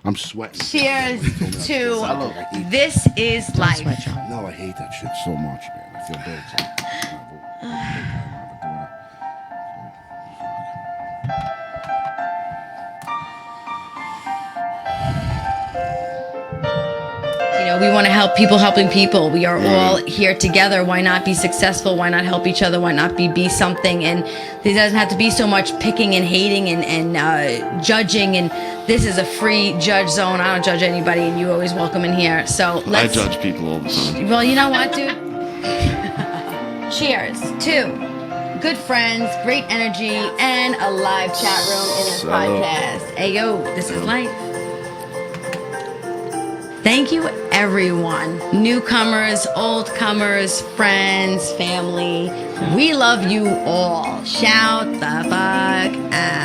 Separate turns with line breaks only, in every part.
I'm sweating.
Cheers to This Is Life.
No, I hate that shit so much, man. I feel bad.
You know, we want to help people helping people. We are all here together. Why not be successful? Why not help each other? Why not be something? And there doesn't have to be so much picking and hating and judging. And this is a free judge zone. I don't judge anybody, and you always welcome in here. So
I judge people all the time.
Well, you know what, dude? Cheers to good friends, great energy, and a live chat room in this podcast. Hey, yo, this is life. Thank you, everyone. Newcomers, oldcomers, friends, family. We love you all. Shout the fuck out.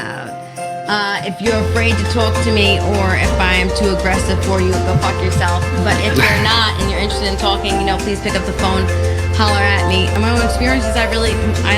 If you're afraid to talk to me or if I am too aggressive for you, go fuck yourself. But if you're not and you're interested in talking, please pick up the phone, holler at me. My own experiences, I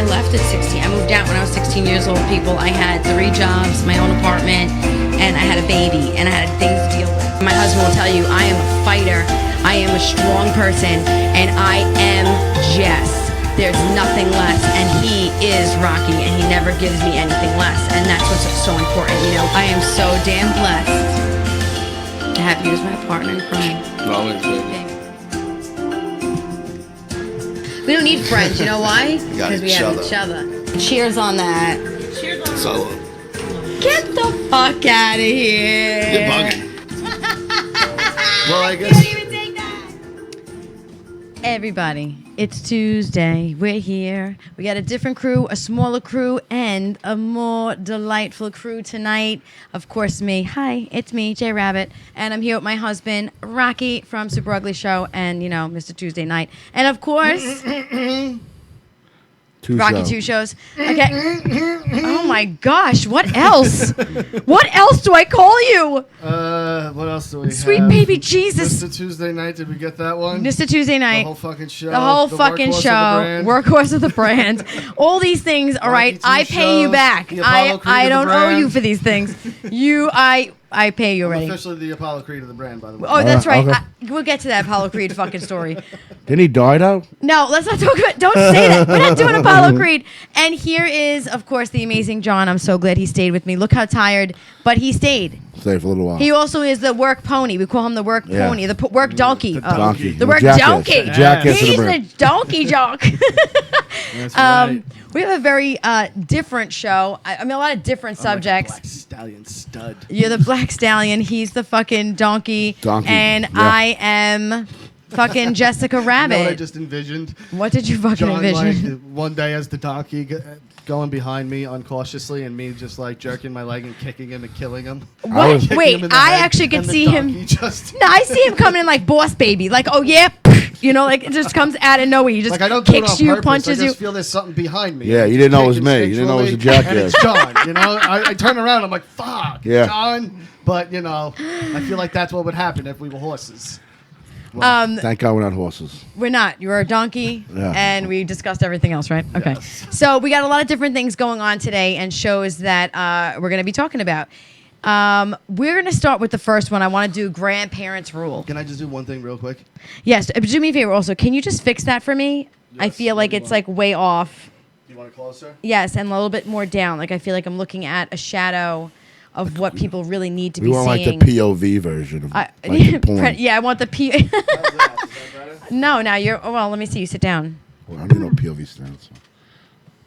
left at 16. I moved out when I was 16 years old, people. I had 3 jobs, my own apartment, and I had a baby, and I had things to deal with. My husband will tell you, I am a fighter, I am a strong person, and I am Jess. There's nothing less, and he is Rocky, and he never gives me anything less, and that's what's so important. I am so damn blessed to have you as my partner in crime. We don't need friends, you know why? Because we have each other. Cheers on that.
Cheers on that.
Get the fuck out of here.
You're bugging.
Well, I guess. Can't even take that. Everybody, it's Tuesday. We're here. We got a different crew, a smaller crew, and a more delightful crew tonight. Of course, me. Hi, it's me, J Rabbit, and I'm here with my husband, Rocky from SuperUgly Show, and Mr. Tuesday Night, and of course. Rocky 2 shows. Okay. Oh my gosh, what else? What else do I call you?
What else do we have?
Sweet baby Jesus.
Mr. Tuesday Night, did we get that one?
Mr. Tuesday Night.
The whole fucking show.
The whole fucking show. Workhorse of the brand. All these things, all right, I pay you back. I don't owe you for these things. I pay you already.
I'm officially the Apollo Creed of the brand, by the way.
Oh, that's right. Okay. We'll get to that Apollo Creed fucking story.
Didn't he die, though?
No, let's not talk about. Don't say that. We're not doing Apollo Creed. And here is, of course, the amazing John. I'm so glad he stayed with me. Look how tired, but he stayed.
Stayed for a little while.
He also is the work pony. We call him the work pony, the work donkey.
The donkey.
The work donkey.
Jackass.
He's the donkey jock.
That's right.
We have a very different show. A lot of different subjects.
Like a black stallion stud.
You're the black stallion. He's the fucking donkey. And I am fucking Jessica Rabbit.
You know what I just envisioned?
What did you fucking
John,
envision?
Like, one day as the donkey going behind me uncautiously and me just like jerking my leg and kicking him and killing him.
What? Wait, I actually could see him. No, I see him coming in like Boss Baby. Like, oh yeah. Like it just comes out of nowhere. He just
like I don't
kicks
do it on
you,
purpose.
punches
I just
you.
feel there's something behind me.
Yeah, you didn't know it was me. You didn't know it was a jackass.
And it's John. I turn around. I'm like, fuck,
yeah.
John. But I feel like that's what would happen if we were horses.
Well, thank God we're not horses.
We're not. You're a donkey, and we discussed everything else, right? Okay.
Yes.
So we got a lot of different things going on today and shows that we're going to be talking about. We're going to start with the first one. I want to do grandparents' rule.
Can I just do one thing real quick?
Yes. Do me a favor also. Can you just fix that for me? Yes, I feel like it's like way off.
You want it closer?
Yes, and a little bit more down. Like I feel like I'm looking at a shadow of what people really need to be seeing.
We want like the POV version of like the porn.
Yeah, I want the P.
How's that? Is that better?
No, now you're. Well, let me see you. Sit down.
Well, I don't even know POV stands for.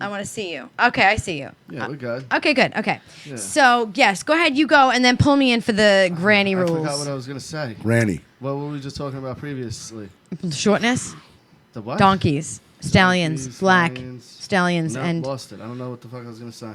I want to see you. Okay, I see you.
Yeah, we're good.
Okay, good. Okay. Yeah. So, yes, go ahead. You go, and then pull me in for the granny rules.
I forgot what I was going to say.
Granny.
What were we just talking about previously?
Shortness.
The what?
Donkeys. Stallions. Black. Stallions.
No,
and
lost it. I don't know what the fuck I was going to say.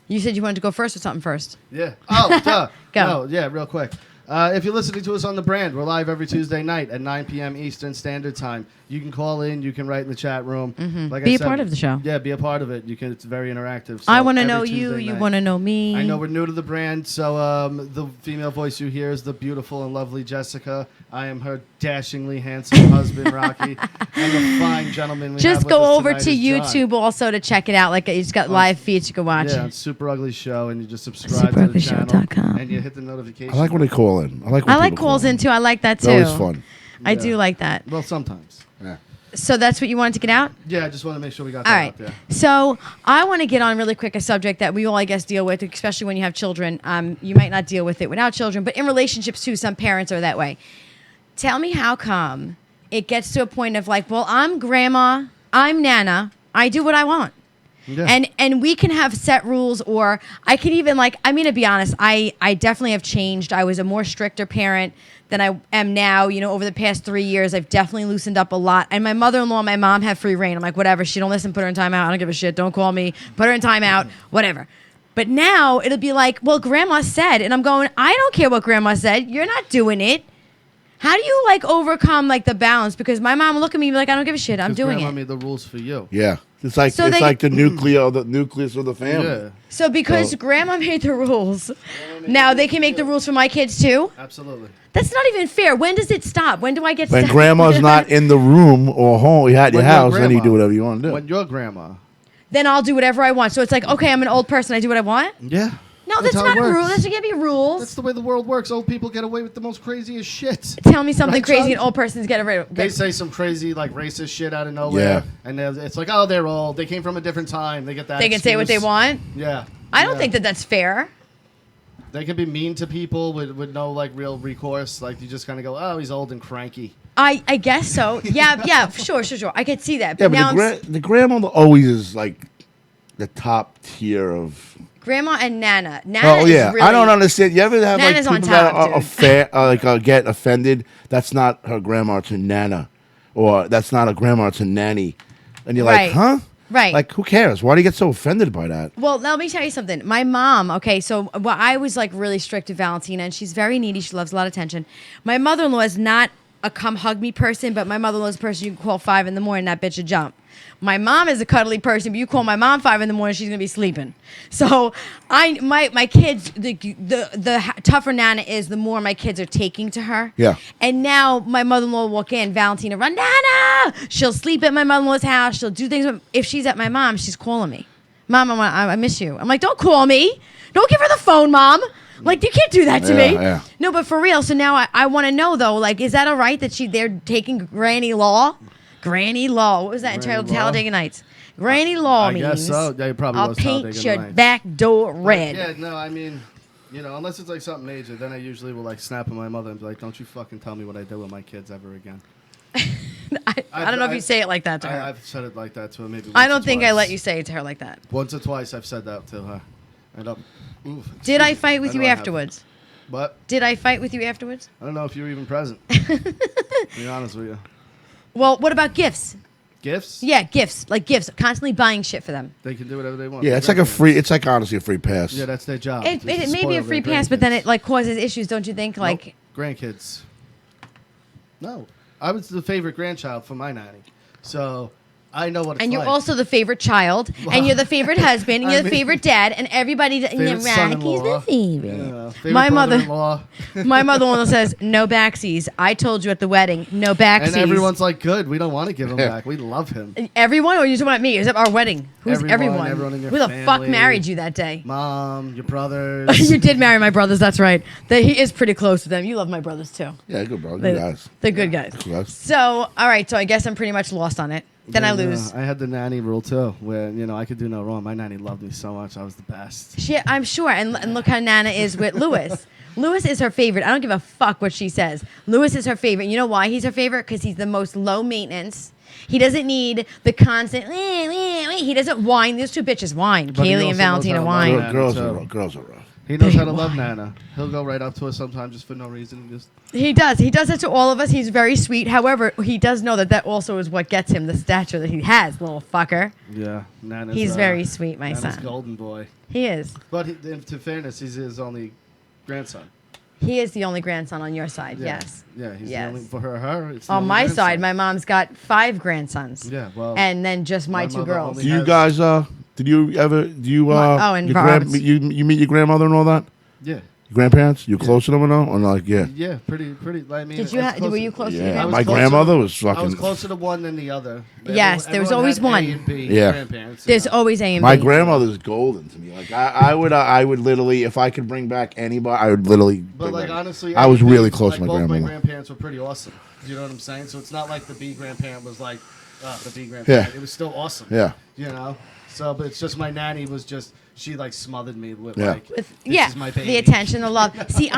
You said you wanted to go first or something first?
Yeah. Oh, duh.
Go.
No, yeah, real quick. If you're listening to us on the brand, we're live every Tuesday night at 9 p.m. Eastern Standard Time. You can call in. You can write in the chat room.
Mm-hmm. Like be a part of the show.
Yeah, be a part of it. It's very interactive. So
I want to know you. You want to know me.
I know we're new to the brand, so the female voice you hear is the beautiful and lovely Jessica. I am her dashingly handsome husband, Rocky, and the fine gentleman we
just
have
go
with us
over to YouTube
John.
Also to check it out. Like it's got live feeds you can watch.
Yeah, it's SuperUgly Show, and you just subscribe to the channel, and you hit the notification.
I like when they call call in. I like. When
I like
people
calls
call
in too. I like that
It's
too.
always fun.
I do like that.
Well, sometimes.
Yeah.
So that's what you wanted to get out?
Yeah, I just want to make sure we got
All
that
right.
out there.
So I want to get on really quick a subject that we all, I guess, deal with, especially when you have children. You might not deal with it without children, but in relationships too, some parents are that way. Tell me how come it gets to a point of like, well, I'm grandma, I'm Nana, I do what I want.
Yeah.
And we can have set rules, or I can even like, I mean, to be honest, I definitely have changed. I was a more stricter parent than I am now. You know, over the past 3 years, I've definitely loosened up a lot. And my mother-in-law and my mom have free reign. I'm like, whatever. She don't listen, put her in timeout. I don't give a shit. Don't call me. Put her in timeout. Whatever. But now it'll be like, well, grandma said. And I'm going, I don't care what grandma said. You're not doing it. How do you like overcome like the balance? Because my mom will look at me and be like, I don't give a shit. I'm doing
grandma
it.
made the rules for you.
Yeah. It's like
So they-
like the nucleus of the family.
Yeah,
So because
So-
grandma made the rules, now they can make the rules for my kids too?
absolutely.
That's not even fair. When does it stop? When do I get
When
to
grandma's not in the room or home, you at your
When you're
house, then you
grandma.
do whatever you want to do.
When you're grandma.
Then I'll do whatever I want. So it's like, okay, I'm an old person. I do what I want?
Yeah.
No, that's
how
not
it
a
works.
rule. That can't be rules.
That's the way the world works. Old people get away with the most craziest shit.
Tell me something
Right,
crazy
John?
an old person's getting rid of.
They say some crazy like racist shit out of nowhere,
Yeah.
and then it's like, oh, they're old. They came from a different time. They get that.
They can say what they
excuse.
want.
Yeah.
I don't
Yeah.
think that that's fair.
They can be mean to people with no like real recourse. Like you just kind of go, oh, he's old and cranky.
I guess so. Yeah, sure. I could see that.
Yeah,
But now
but the grandmother always is like the top tier of.
Grandma and Nana. Nana
Oh
is
yeah,
really,
I don't understand. You ever have
Nana's on
like people that
top,
are
dude.
get offended? That's not her grandma, it's her nana, or that's not a grandma, it's a nanny, and you're
Right.
like, huh?
Right.
Like, who cares? Why do you get so offended by that?
Well, let me tell you something. My mom, okay, so I was like really strict to Valentina, and she's very needy. She loves a lot of attention. My mother-in-law is not a come hug me person, but my mother-in-law is a person you can call 5 in the morning, that bitch would jump. My mom is a cuddly person, but you call my mom 5 in the morning, she's gonna be sleeping. So my kids, the tougher Nana is, the more my kids are taking to her.
Yeah.
And now my mother-in-law will walk in, Valentina run, Nana! She'll sleep at my mother-in-law's house. She'll do things. If she's at my mom's, she's calling me. Mom, I miss you. I'm like, don't call me. Don't give her the phone, Mom. Like, you can't do that to me.
Yeah.
No, but for real. So now I want to know, though, like, is that all right that they're taking Granny Law? Granny Law. What was that in
Granny Law?
Talladega Nights? Granny Law
I
means
guess so. Yeah, it probably
I'll
was
paint
Talladega
your
Nights.
back door red.
Yeah, no, I mean, unless it's like something major, then I usually will like snap at my mother and be like, don't you fucking tell me what I do with my kids ever again.
I don't know if you say it like that to her.
I've said it like that to her maybe
I
once
don't
or
think I
twice.
let you say it to her like that.
Once or twice I've said that to her. And
Did I fight with you
know I have.
afterwards?
But
Did I fight with you afterwards?
I don't know if you were even present. To be honest with you.
Well, what about gifts?
Gifts?
Yeah, gifts. Like gifts. Constantly buying shit for them.
They can do whatever they want.
Yeah,
They're
it's like a
grandparents.
free. It's like honestly a free pass.
Yeah, that's their job.
It
is to
may be a
spoil
free
their
pass, but then
grandkids.
it like causes issues, don't you think? Like,
Nope. Grandkids. No. I was the favorite grandchild for my nanny. So I know what it's
and you're
like.
also the favorite child, and you're the favorite husband, and
I
you're the
mean-
favorite dad, and everybody. And
favorite
Rocky's the
son-in-law.
favorite.
Yeah, favorite
My mother-
brother-in-law.
My mother-in-law says no backsies. I told you at the wedding, no backsies.
And everyone's like, good. We don't want to give him back. We love him.
Everyone, or are you talking about me? Is it our wedding? Who's
Everyone, everyone in your
Who the fuck
family.
married you that day?
Mom, your brothers.
You did marry my brothers. That's right. He is pretty close to them. You love my brothers too.
Yeah, good bro.
They-
Good guys.
They're good guys.
Good guys.
So, all right. So I guess I'm pretty much lost on it. Then I lose.
I had the nanny rule too, where I could do no wrong. My nanny loved me so much; I was the best.
I'm sure. And look how Nana is with Lewis. Lewis is her favorite. I don't give a fuck what she says. Lewis is her favorite. You know why he's her favorite? Because he's the most low maintenance. He doesn't need the constant. He doesn't whine. These two bitches whine.
But he
Kaylee
also
and Valentina
knows how to
whine.
love
Girls
Nana,
are
too.
rough. Girls are rough.
He knows how to
They
love
whine.
Nana. He'll go right up to her sometimes just for no reason. Just
He does. He does that to all of us. He's very sweet. However, he does know that also is what gets him the stature that he has, little fucker.
yeah, Nana's.
He's very sweet, my
Nana's
son.
golden boy.
He is.
But to fairness, he's his only grandson.
He is the only grandson on your side.
Yeah.
Yes.
Yeah, he's
Yes.
the only for her. It's the
On
only
my
grandson.
side, my mom's got 5 grandsons.
Yeah, well,
And then just my
my
2
mother
girls.
only-
Do you
Has-
guys? Did you ever? Do you?
What? Oh, and
your
Barb's.
you meet your grandmother and all that?
yeah.
Grandparents? You close to them or no? Or like, yeah.
Yeah, pretty. I mean,
Did you were you close to your
Yeah,
grandparents?
my
closer
grandmother
to-
was fucking.
I was closer to one than the other.
Yes, there was
Everyone
always
had
one.
A and B
Yeah.
grandparents.
There's always A and
My
B.
grandmother's golden to me. Like I would literally, if I could bring back anybody, I would literally.
But
bring
like
back-
honestly,
I was
A and B,
really close to my
both
grandmother.
my grandparents were pretty awesome. You know what I'm saying? So it's not like the B grandparent was like the B grandparent.
Yeah.
It was still awesome.
Yeah.
You know. So, but it's just my nanny was just she like smothered me with
Yeah.
like this is my baby.
the attention, the love. See,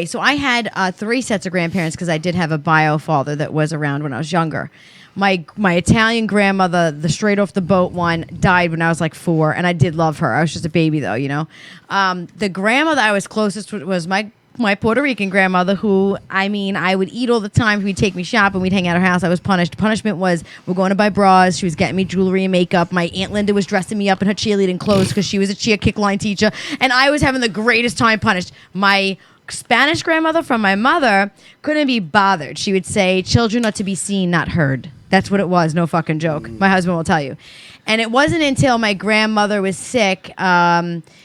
so I had 3 sets of grandparents because I did have a bio father that was around when I was younger. My Italian grandmother, the straight off the boat one, died when I was like 4, and I did love her. I was just a baby though, you know. The grandmother I was closest with was my Puerto Rican grandmother, who, I mean, I would eat all the time. We'd take me shopping. We'd hang out at her house. I was punished. Punishment was we're going to buy bras. She was getting me jewelry and makeup. My Aunt Linda was dressing me up in her cheerleading clothes because she was a cheer kick line teacher. And I was having the greatest time punished. My Spanish grandmother from my mother couldn't be bothered. She would say, children are to be seen, not heard. That's what it was. No fucking joke. My husband will tell you. And it wasn't until my grandmother was sick.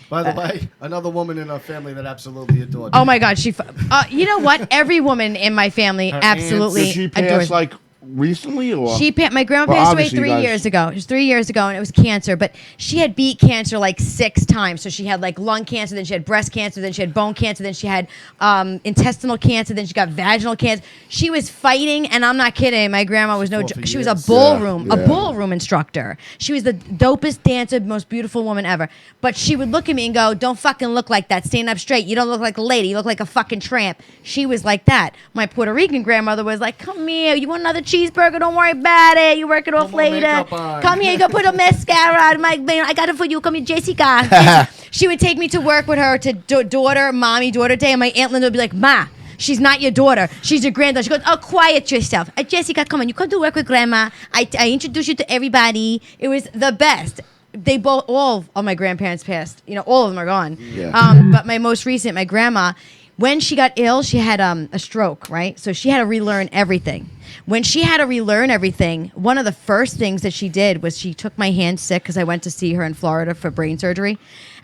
By the way, another woman in our family that absolutely adored me.
Oh my God, you know what? Every woman in my family
Her
absolutely
Did she
adores.
pass like recently or?
My grandma
Well,
passed away
obviously
3
you guys-
years ago. It was 3 years ago, and it was cancer. But she had beat cancer like 6 times. So she had like lung cancer, then she had breast cancer, then she had bone cancer, then she had intestinal cancer, then she got vaginal cancer. She was fighting, and I'm not kidding. My grandma was
Fought for
she was a
years.
ballroom,
Yeah.
a ballroom instructor. She was the dopest dancer, most beautiful woman ever. But she would look at me and go, "Don't fucking look like that. Stand up straight. You don't look like a lady. You look like a fucking tramp." She was like that. My Puerto Rican grandmother was like, "Come here. You want another cheeseburger? Don't worry about it. You work it off
Put more
later.
makeup on."
Come here. You go put a mascara on. I got it for you. Come here, Jessica." She would take me to work with her to mommy daughter day, and my Aunt Linda would be like, "Ma, she's not your daughter. She's your granddaughter." She goes, "Oh, quiet yourself. Jessica, come on. You come to work with grandma. I introduce you to everybody." It was the best. They all of my grandparents passed. You know, all of them are gone.
Yeah.
But my most recent, my grandma, when she got ill, she had a stroke, right? So she had to relearn everything. When she had to relearn everything, one of the first things that she did was she took my hand sick because I went to see her in Florida for brain surgery.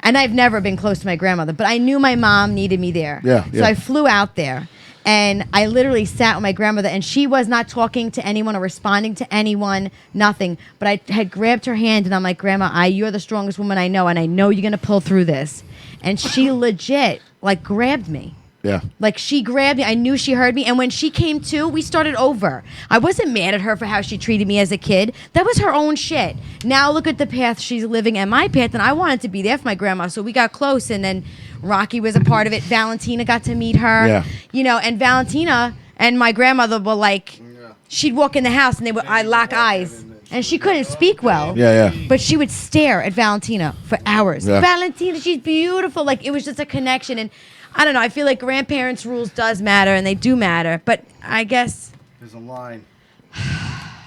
And I've never been close to my grandmother, but I knew my mom needed me there.
Yeah,
So
yeah.
I flew out there. And I literally sat with my grandmother, and she was not talking to anyone or responding to anyone, nothing. But I had grabbed her hand, and I'm like, "Grandma, you're the strongest woman I know, and I know you're going to pull through this." And she legit, like, grabbed me.
Yeah.
Like, she grabbed me. I knew she heard me. And when she came to, we started over. I wasn't mad at her for how she treated me as a kid. That was her own shit. Now look at the path she's living and my path. And I wanted to be there for my grandma. So we got close. And then Rocky was a part of it. Valentina got to meet her.
Yeah.
You know, and Valentina and my grandmother were like, she'd walk in the house and I'd lock eyes. And she couldn't speak well.
Yeah, yeah.
But she would stare at Valentina for hours.
Yeah.
Valentina, she's beautiful. Like, it was just a connection. And I don't know. I feel like grandparents' rules does matter, and they do matter. But I guess,
There's a line.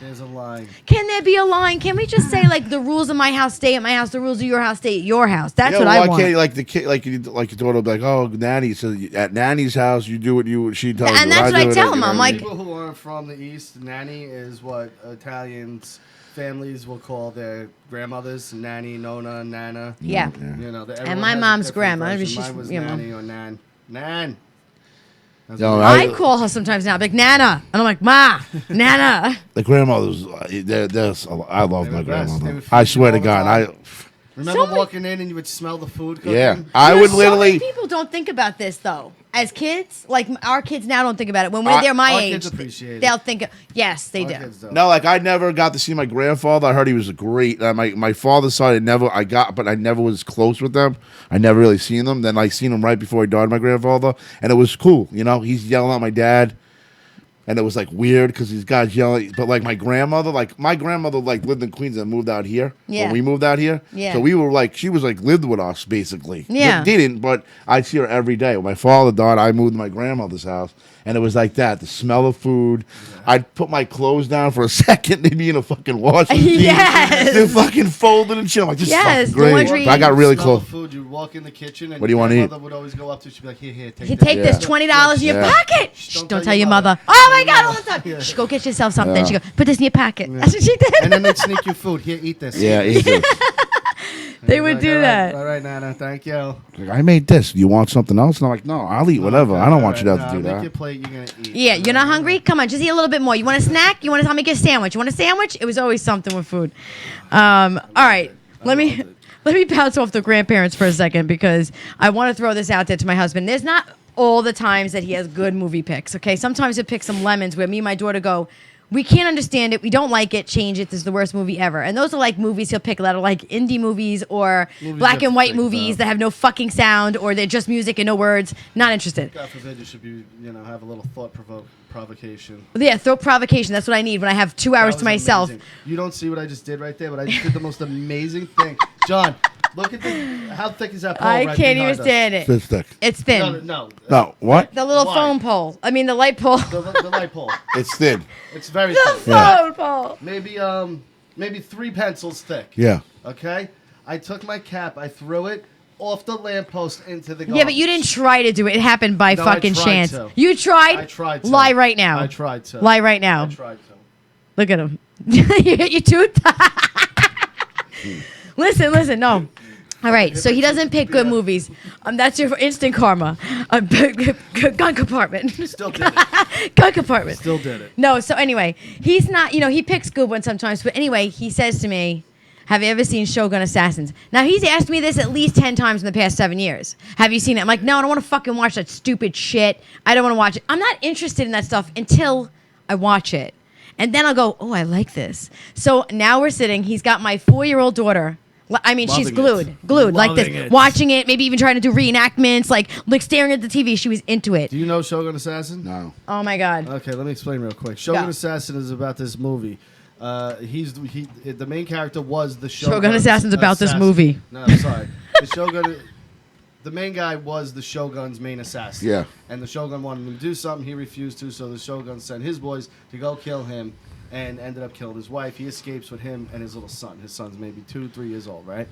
There's a line.
can there be a line? Can we just say, like, the rules of my house stay at my house, the rules of your house stay at your house? That's
Yeah,
what
well,
I want.
can't like the kid, like your daughter will be like, "Oh, nanny." So at nanny's house, you do what she tells you.
And that's what I
do it,
tell
you
them.
know
I'm
what I
like-
mean?
People who aren't from the East, nanny is what Italians families will call their grandmothers, nanny, nona, nana.
Yeah.
You know,
And my mom's grandma, maybe she's,
mine was
you know.
nanny or nan. Nan. That's
No,
what-
I call her sometimes now. I'm like, Nana. And I'm like, Ma, Nana.
The grandmothers, I love
They
my
were best. They
grandmother.
would feed
I
you
swear
all
to
the
God,
time. Remember
So-
walking in and you would smell the food cooking?
yeah, I
You know,
would
so
literally.
many people don't think about this, though. As kids, like, our kids now don't think about it. When they're my
Our
age,
kids appreciate it.
they'll think, yes, they
Our
do.
kids don't.
No, like I never got to see my grandfather. I heard he was great. My father's side, but I never was close with them. I never really seen them. Then I seen him right before he died, my grandfather, and it was cool. You know, he's yelling at my dad, and it was like weird because these guys yelling. But like my grandmother lived in Queens and moved out here.
Yeah.
When we moved out here.
Yeah.
So we were like, she was like lived with us basically.
Yeah.
Didn't, but I'd see her every day. When my father died, I moved to my grandmother's house. And it was like that, the smell of food. I'd put my clothes down for a second, they'd be in a fucking washing machine.
Yes.
They're fucking folded and shit. I'm like, this
Yes,
is fucking great.
laundry.
But I got really
Smell the
close.
food. You'd walk in the kitchen and
What do you
your
wanna eat?
grandmother would always go up to. She'd be like, here, take
You
this.
take this
Yeah.
$20 in your
Yeah.
pocket. Shh, don't tell your mother. Oh my God, all the time.
Yeah.
Shh, go get yourself something.
Yeah.
She go, put this in your pocket. That's what she did.
And then they'd sneak you food. Here, eat this.
Yeah, eat this.
They would do that.
All right, Nana. Thank you.
Like, I made this. Do you want something else? And I'm like, no, I'll eat whatever. I don't want you to have to do
Make
that.
your plate. You're gonna eat.
Yeah, you're not hungry? Come on, just eat a little bit more. You want a snack? You want to make a sandwich? You want a sandwich? It was always something with food. All right, let me bounce off the grandparents for a second because I want to throw this out there to my husband. There's not all the times that he has good movie picks, okay? Sometimes he'll pick some lemons where me and my daughter go, we can't understand it, we don't like it, change it, this is the worst movie ever. And those are like movies he'll pick that are like indie movies or black and white movies that have no fucking sound or they're just music and no words. Not interested.
God forbid you should be, have a little thought provocation.
Yeah, throat provocation, that's what I need when I have 2 hours
That
to
was
myself.
amazing. You don't see what I just did right there, but I just did the most amazing thing. John, look at how thick is that pole
I
right
can't
behind
even
us?
stand it.
It's thick.
It's thin.
No.
No, what?
The little
Why?
phone pole. I mean, the light pole.
The light pole.
It's thin.
It's very
The
thin.
phone pole.
Maybe 3 pencils thick.
Yeah.
Okay? I took my cap, I threw it off the lamppost into the garbage.
Yeah, but you didn't try to do it. It happened by
No, I
fucking
tried
chance.
to.
You tried?
I tried to.
Lie right now.
I tried to.
Lie right now.
I tried to.
Look at him. You hit your tooth? Listen, no. All right, so he doesn't pick good movies. That's your instant karma. Gun compartment.
Still did it.
Gun compartment.
Still did it.
No, so anyway, he's not, he picks good ones sometimes. But anyway, he says to me, have you ever seen Shogun Assassins? Now, he's asked me this at least 10 times in the past 7 years. Have you seen it? I'm like, no, I don't want to fucking watch that stupid shit. I don't want to watch it. I'm not interested in that stuff until I watch it. And then I'll go, oh, I like this. So now we're sitting. He's got my 4-year-old daughter. I mean, she's
Loving
glued like
Loving
this,
it.
watching it, maybe even trying to do reenactments, like staring at the TV. She was into it.
Do you know Shogun Assassin?
No.
Oh my God.
Okay, let me explain real quick. Shogun
Go.
Assassin is about this movie. The main character was the Shogun.
Shogun Assassin's about this movie.
No, I'm sorry. The Shogun. The main guy was the Shogun's main assassin.
Yeah.
And the Shogun wanted him to do something. He refused to, so the Shogun sent his boys to go kill him and ended up killing his wife. He escapes with him and his little son. His son's maybe 2-3 years old, right?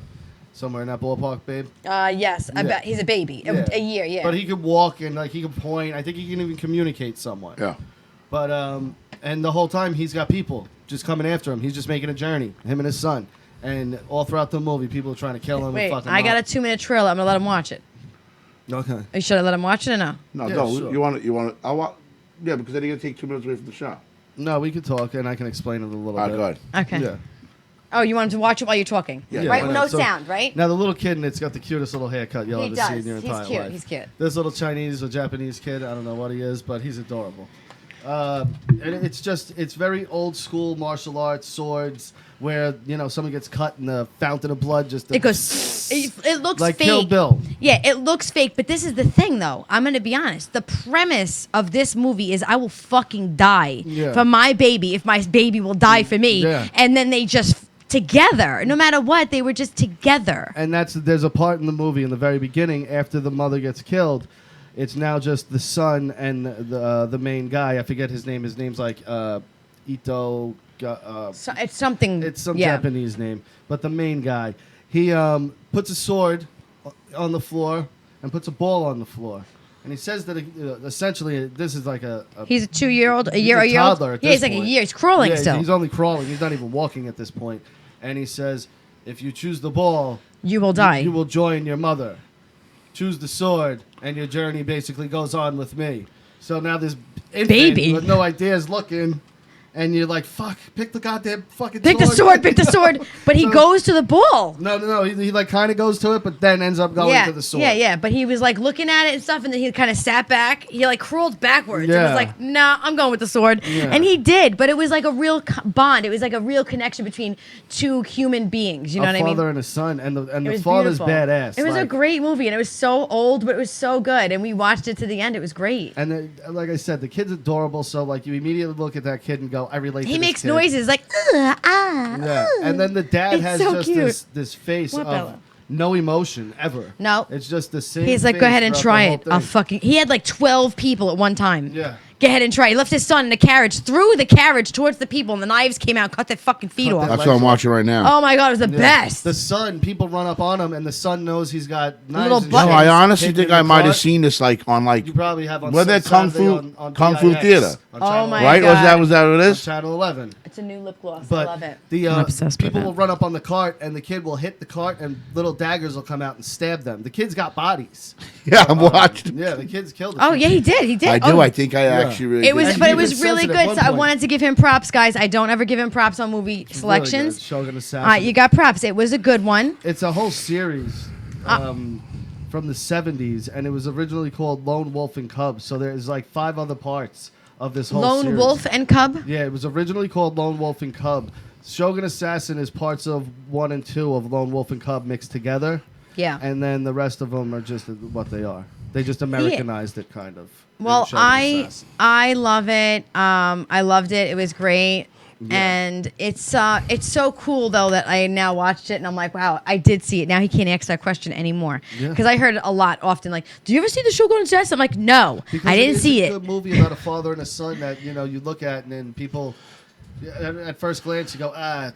Somewhere in that ballpark, babe?
Yes, I
Yeah.
bet he's a baby, a year, yeah.
But he could walk and he could point. I think he can even communicate somewhat.
Yeah.
But and the whole time he's got people just coming after him. He's just making a journey, him and his son. And all throughout the movie, people are trying to kill him.
Wait,
and fuck him
I got a
up.
2-minute trailer. I'm gonna let him watch it.
Okay.
Should I let him watch it or no?
No,
Yeah,
no.
sure.
You want to? I want. Yeah, because then you're gonna take 2 minutes away from the shot.
No, we could talk, and I can explain it a little
All right,
bit.
go ahead.
Okay.
Yeah.
Oh, you want him to watch it while you're talking?
Yeah.
Right?
why
No
not? So-
sound, right?
Now the little kid, and it's got the cutest little haircut you'll
He
ever
does.
see in your
He's
entire
cute.
life.
He's cute.
This little Chinese or Japanese kid, I don't know what he is, but he's adorable. And it's very old school martial arts, swords, where someone gets cut and the fountain of blood just
It goes. It looks
like
fake.
Kill Bill.
Yeah, it looks fake, but this is the thing, though. I'm gonna be honest. The premise of this movie is I will fucking die
Yeah.
for my baby if my baby will die for me.
Yeah.
And then they just together, no matter what, they were just together.
And there's a part in the movie in the very beginning after the mother gets killed. It's now just the son and the main guy. I forget his name. His name's like Ito.
So it's something.
It's some
yeah.
Japanese name, but the main guy. He puts a sword on the floor and puts a ball on the floor, and he says that essentially this is like a
He's a 2-year-old, a
he's
year
a
old.
toddler at
Yeah,
this
he's like
point.
a year. He's crawling
Yeah,
still.
He's only crawling. He's not even walking at this point. And he says, if you choose the ball,
You will die.
You will join your mother. Choose the sword, and your journey basically goes on with me. So now this infant
Baby.
with no idea is looking, and you're like, fuck, pick the goddamn fucking
Pick the sword, pick the sword. But he
So-
goes to the ball.
No. He like kind of goes to it, but then ends up going
Yeah,
to the sword.
yeah. But he was like looking at it and stuff, and then he kind of sat back. He like crawled backwards. And
Yeah.
was like, "Nah, I'm going with the sword."
Yeah.
And he did, but it was like a real bond. It was like a real connection between two human beings. You know
A
what I mean?
father and a son, and
It
the
was
father's
beautiful.
badass.
It was a
like-
great movie, and it was so old, but it was so good. And we watched it to the end. It was great.
And like I said, the kid's adorable. So like you immediately look at that kid and go, I relate.
He
to
makes
this kid.
noises like,
Yeah, and then the dad
It's
has
so
just
cute.
this face
What,
of
Bella?
no emotion ever.
No.
It's just the same.
He's like,
face
go ahead and
throughout
try
the
it.
whole
I'll
thing.
fucking. He had like 12 people at one time.
Yeah.
Go ahead and try. He left his son in the carriage, threw the carriage towards the people, and the knives came out, cut their fucking feet
Cut
off.
their
That's what I'm watching right now.
Oh my god, it was the best.
The son, people run up on him, and the son knows he's got knives.
Little
and
butt-
No,
shit.
I honestly
Hidden
think
in
I
the
might have
cart.
seen this like on like
You probably have on
where that Kung
Saturday
Fu
on
Kung Fu
PIX,
Theater,
on
Oh
Channel
my
11.
right?
God.
Was that what it
On
is?
Channel 11.
It's a new lip gloss.
But
I love it.
I'm
obsessed with
people
it.
will run up on the cart, and the kid will hit the cart, and little daggers will come out and stab them. The kid's got bodies.
Yeah, I'm watching.
Yeah, the kid's killed.
Oh yeah, he did. He did.
I do.
Oh,
I think I actually really.
It was,
did.
but
he
it was
even
really
says it
good.
at one
So I
point.
wanted to give him props, guys. I don't ever give him props on movie
It's really
selections.
good. Shogun Assassin.
You got props. It was a good one.
It's a whole series from the 70s, and it was originally called Lone Wolf and Cub. So there's like 5 other parts of this whole
Lone
series.
Wolf and Cub.
Yeah, it was originally called Lone Wolf and Cub. Shogun Assassin is parts of 1 and 2 of Lone Wolf and Cub mixed together,
Yeah.
and then the rest of them are just what they are. They just Americanized it, kind of.
Well,
in Shogun Assassin.
I love it. I loved it. It was great. And it's so cool though that I now watched it and I'm like, wow, I did see it. Now he can't ask that question anymore
Yeah.
because I heard it a lot often. Like, do you ever see the Shogun Assassin? I'm like, no,
Because
I didn't see
It's a
it.
good movie about a father and a son that you look at, and then people at first glance you go,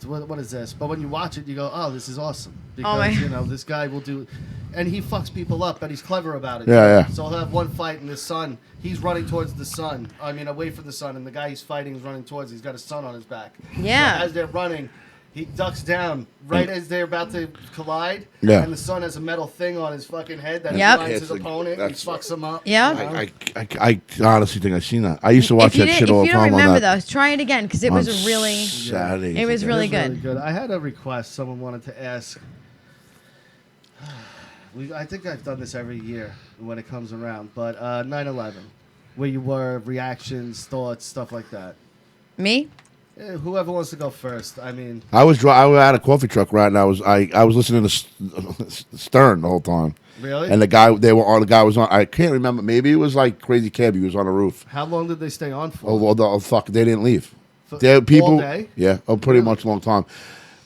what is this? But when you watch it, you go, oh, this is awesome because
my-
this guy will do, and he fucks people up, but he's clever about it.
Yeah, yeah.
So he'll have one fight, and the son, he's running towards the sun. I mean, away from the sun, and the guy he's fighting is running towards. He's got a son on his back.
Yeah.
So as they're running, he ducks down right as they're about to collide.
Yeah.
And the son has a metal thing on his fucking head that
Yep.
blinds his
It's like-
opponent. He
that's-
fucks him up.
Yep.
you know?
I honestly think I've seen that. I used to watch
If you
that
didn't-
shit all
if
the
you don't
time
remember
on that.
though, try it again because it was
on
a really.
Saturdays.
It was
I
really
guess.
good.
I had a request someone wanted to ask. I think I've done this every year when it comes around, but 9/11, where you were, reactions, thoughts, stuff like that.
Me?
Whoever wants to go first. I mean,
I was at a coffee truck right, and I was listening to Stern the whole time.
really?
And the guy was on. I can't remember. Maybe it was like Crazy Cab. He was on the roof.
How long did they stay on for?
Oh, fuck! They didn't leave.
For-
They people.
all day?
Yeah, pretty much a long time.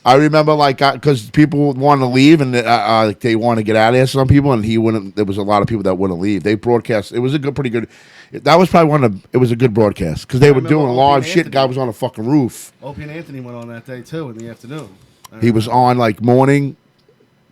I remember because people wanted to leave and they want to get out of there. Some people and he wouldn't. There was a lot of people that wouldn't leave. They broadcast. It was pretty good. That was probably it was a good broadcast because they were
remember
doing
Opie
live
and
shit. The guy
Anthony.
was on a fucking roof.
Opie and Anthony went on that day too in the afternoon.
He was on like morning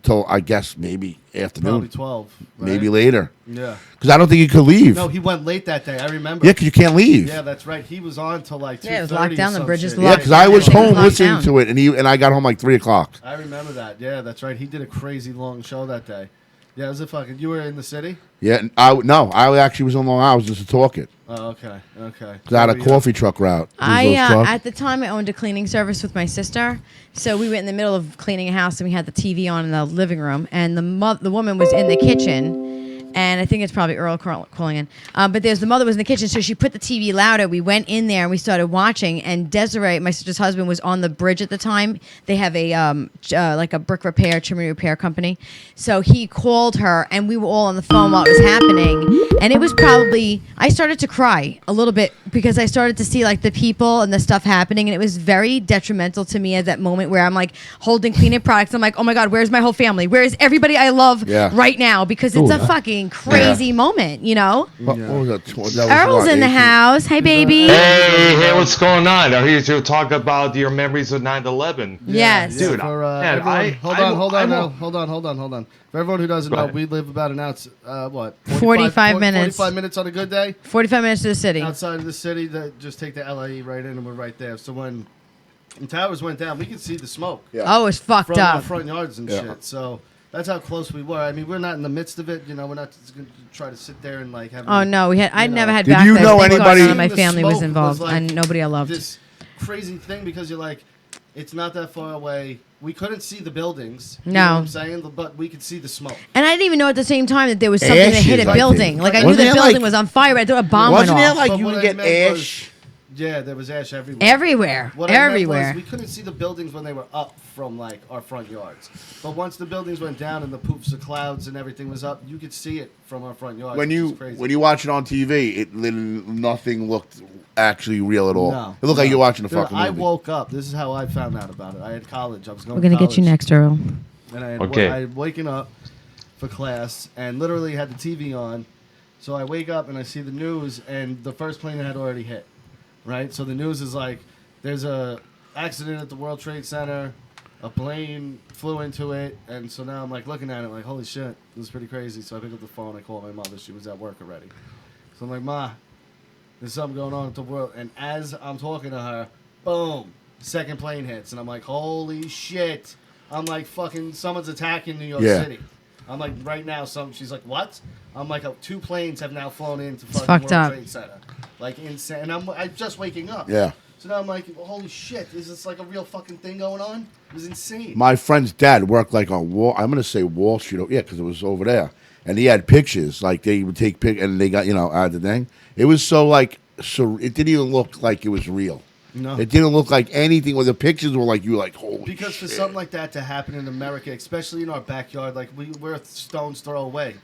till I guess maybe
probably
afternoon,
12. Right?
maybe later.
Yeah.
Because I don't think you could leave.
No, he went late that day. I remember.
Yeah, because you can't leave.
Yeah, that's right. He was on till like 2:30.
Yeah, it was locked down, the
or some
bridges
shit.
Yeah,
locked.
because I was
Everything was
home
locked
listening
down.
to it, and I got home like 3:00.
I remember that. Yeah, that's right. He did a crazy long show that day. Yeah, it was a fucking. You were in the city?
Yeah, and I actually was on Long Island just to talk it
Oh, okay, okay.
because I had a
Yeah.
coffee truck route.
I
Those trucks.
at the time I owned a cleaning service with my sister, so we were in the middle of cleaning a house and we had the TV on in the living room, and the woman was in the kitchen. And I think it's probably Earl calling in. But the mother was in the kitchen, so she put the TV louder. We went in there and we started watching. And Desiree, my sister's husband, was on the bridge at the time. They have a like a brick repair, chimney repair company. So he called her, and we were all on the phone while it was happening. And it was probably I started to cry a little bit because I started to see like the people and the stuff happening, and it was very detrimental to me at that moment where I'm like holding cleaning products. I'm like, oh my god, where's my whole family? Where's everybody I love
Yeah.
right now? Because it's a fucking crazy moment, you know.
What was that? That was
Earl's
what,
in the
18?
house. Hey, baby.
Hey, what's going on? I'm here to talk about your memories of 9/11.
Yes.
Dude,
For,
man,
everyone, hold on.
I-
Hold on. For everyone who doesn't
Go
know,
ahead.
we live about an ounce. What?
45 minutes.
45 minutes on a good day.
45 minutes to the city.
Outside of the city, just take the LAE right in, and we're right there. So when towers went down, we could see the smoke
Yeah.
Oh, it's fucked
from our
up.
front yards and
Yeah.
shit. So that's how close we were. I mean, we're not in the midst of it. You know, we're not just going to try to sit there and like have.
Oh no, I
know.
never had
Did
back
you
there.
know
Thank God
anybody-
none of my
The
family was
smoke
involved,
like
and nobody I loved.
This crazy thing because you're like, it's not that far away. We couldn't see the buildings. You
No.
know what I'm saying? But we could see the smoke.
And I didn't even know at the same time that there was something that hit
Ashes,
a
I
building.
think.
Like I knew
Wasn't
the
there,
building
like-
was on fire. I thought a bomb went
Wasn't there
off.
like
But
you
what
would
I
get
meant was-
ash?
Yeah, there was ash everywhere.
Everywhere.
What I meant
Everywhere.
was we couldn't see the buildings when they were up from like our front yards. But once the buildings went down and the poofs of clouds and everything was up, you could see it from our front yards.
When
which
you
is crazy.
when you watch it on TV, nothing looked actually real at all.
No,
It looked like
no.
you're watching a
Dude,
fucking movie.
I woke up. This is how I found out about it. I had college. I was going.
We're gonna
to
get you
college,
next, Earl.
And I had
Okay.
I had waken up for class and literally had the TV on, So I wake up and I see the news, and the first plane had already hit. Right? So the news is like, there's a accident at the World Trade Center. A plane flew into it, and so now I'm like looking at it like, holy shit, this is pretty crazy. So I pick up the phone, I call my mother. She was at work already. So I'm like, Ma, there's something going on with the world. And as I'm talking to her, boom, second plane hits, and I'm like, holy shit. I'm like, fucking, someone's attacking New York City. I'm like, right now, she's like, what? I'm like, 2 planes have now flown into fucking World Trade Center. Like, insane. And I'm just waking up.
Yeah.
So now I'm like, holy shit, is this like a real fucking thing going on? It was insane.
My friend's dad worked like on I'm going to say Wall Street. Yeah, because it was over there. And he had pictures. Like, they would take pictures, and they got, the thing. It was so, like, it didn't even look like it was real.
No.
It didn't look like anything. Where the pictures were like, you were like, holy
Because
shit.
for something like that to happen in America, especially in our backyard, like, we're a stone's throw away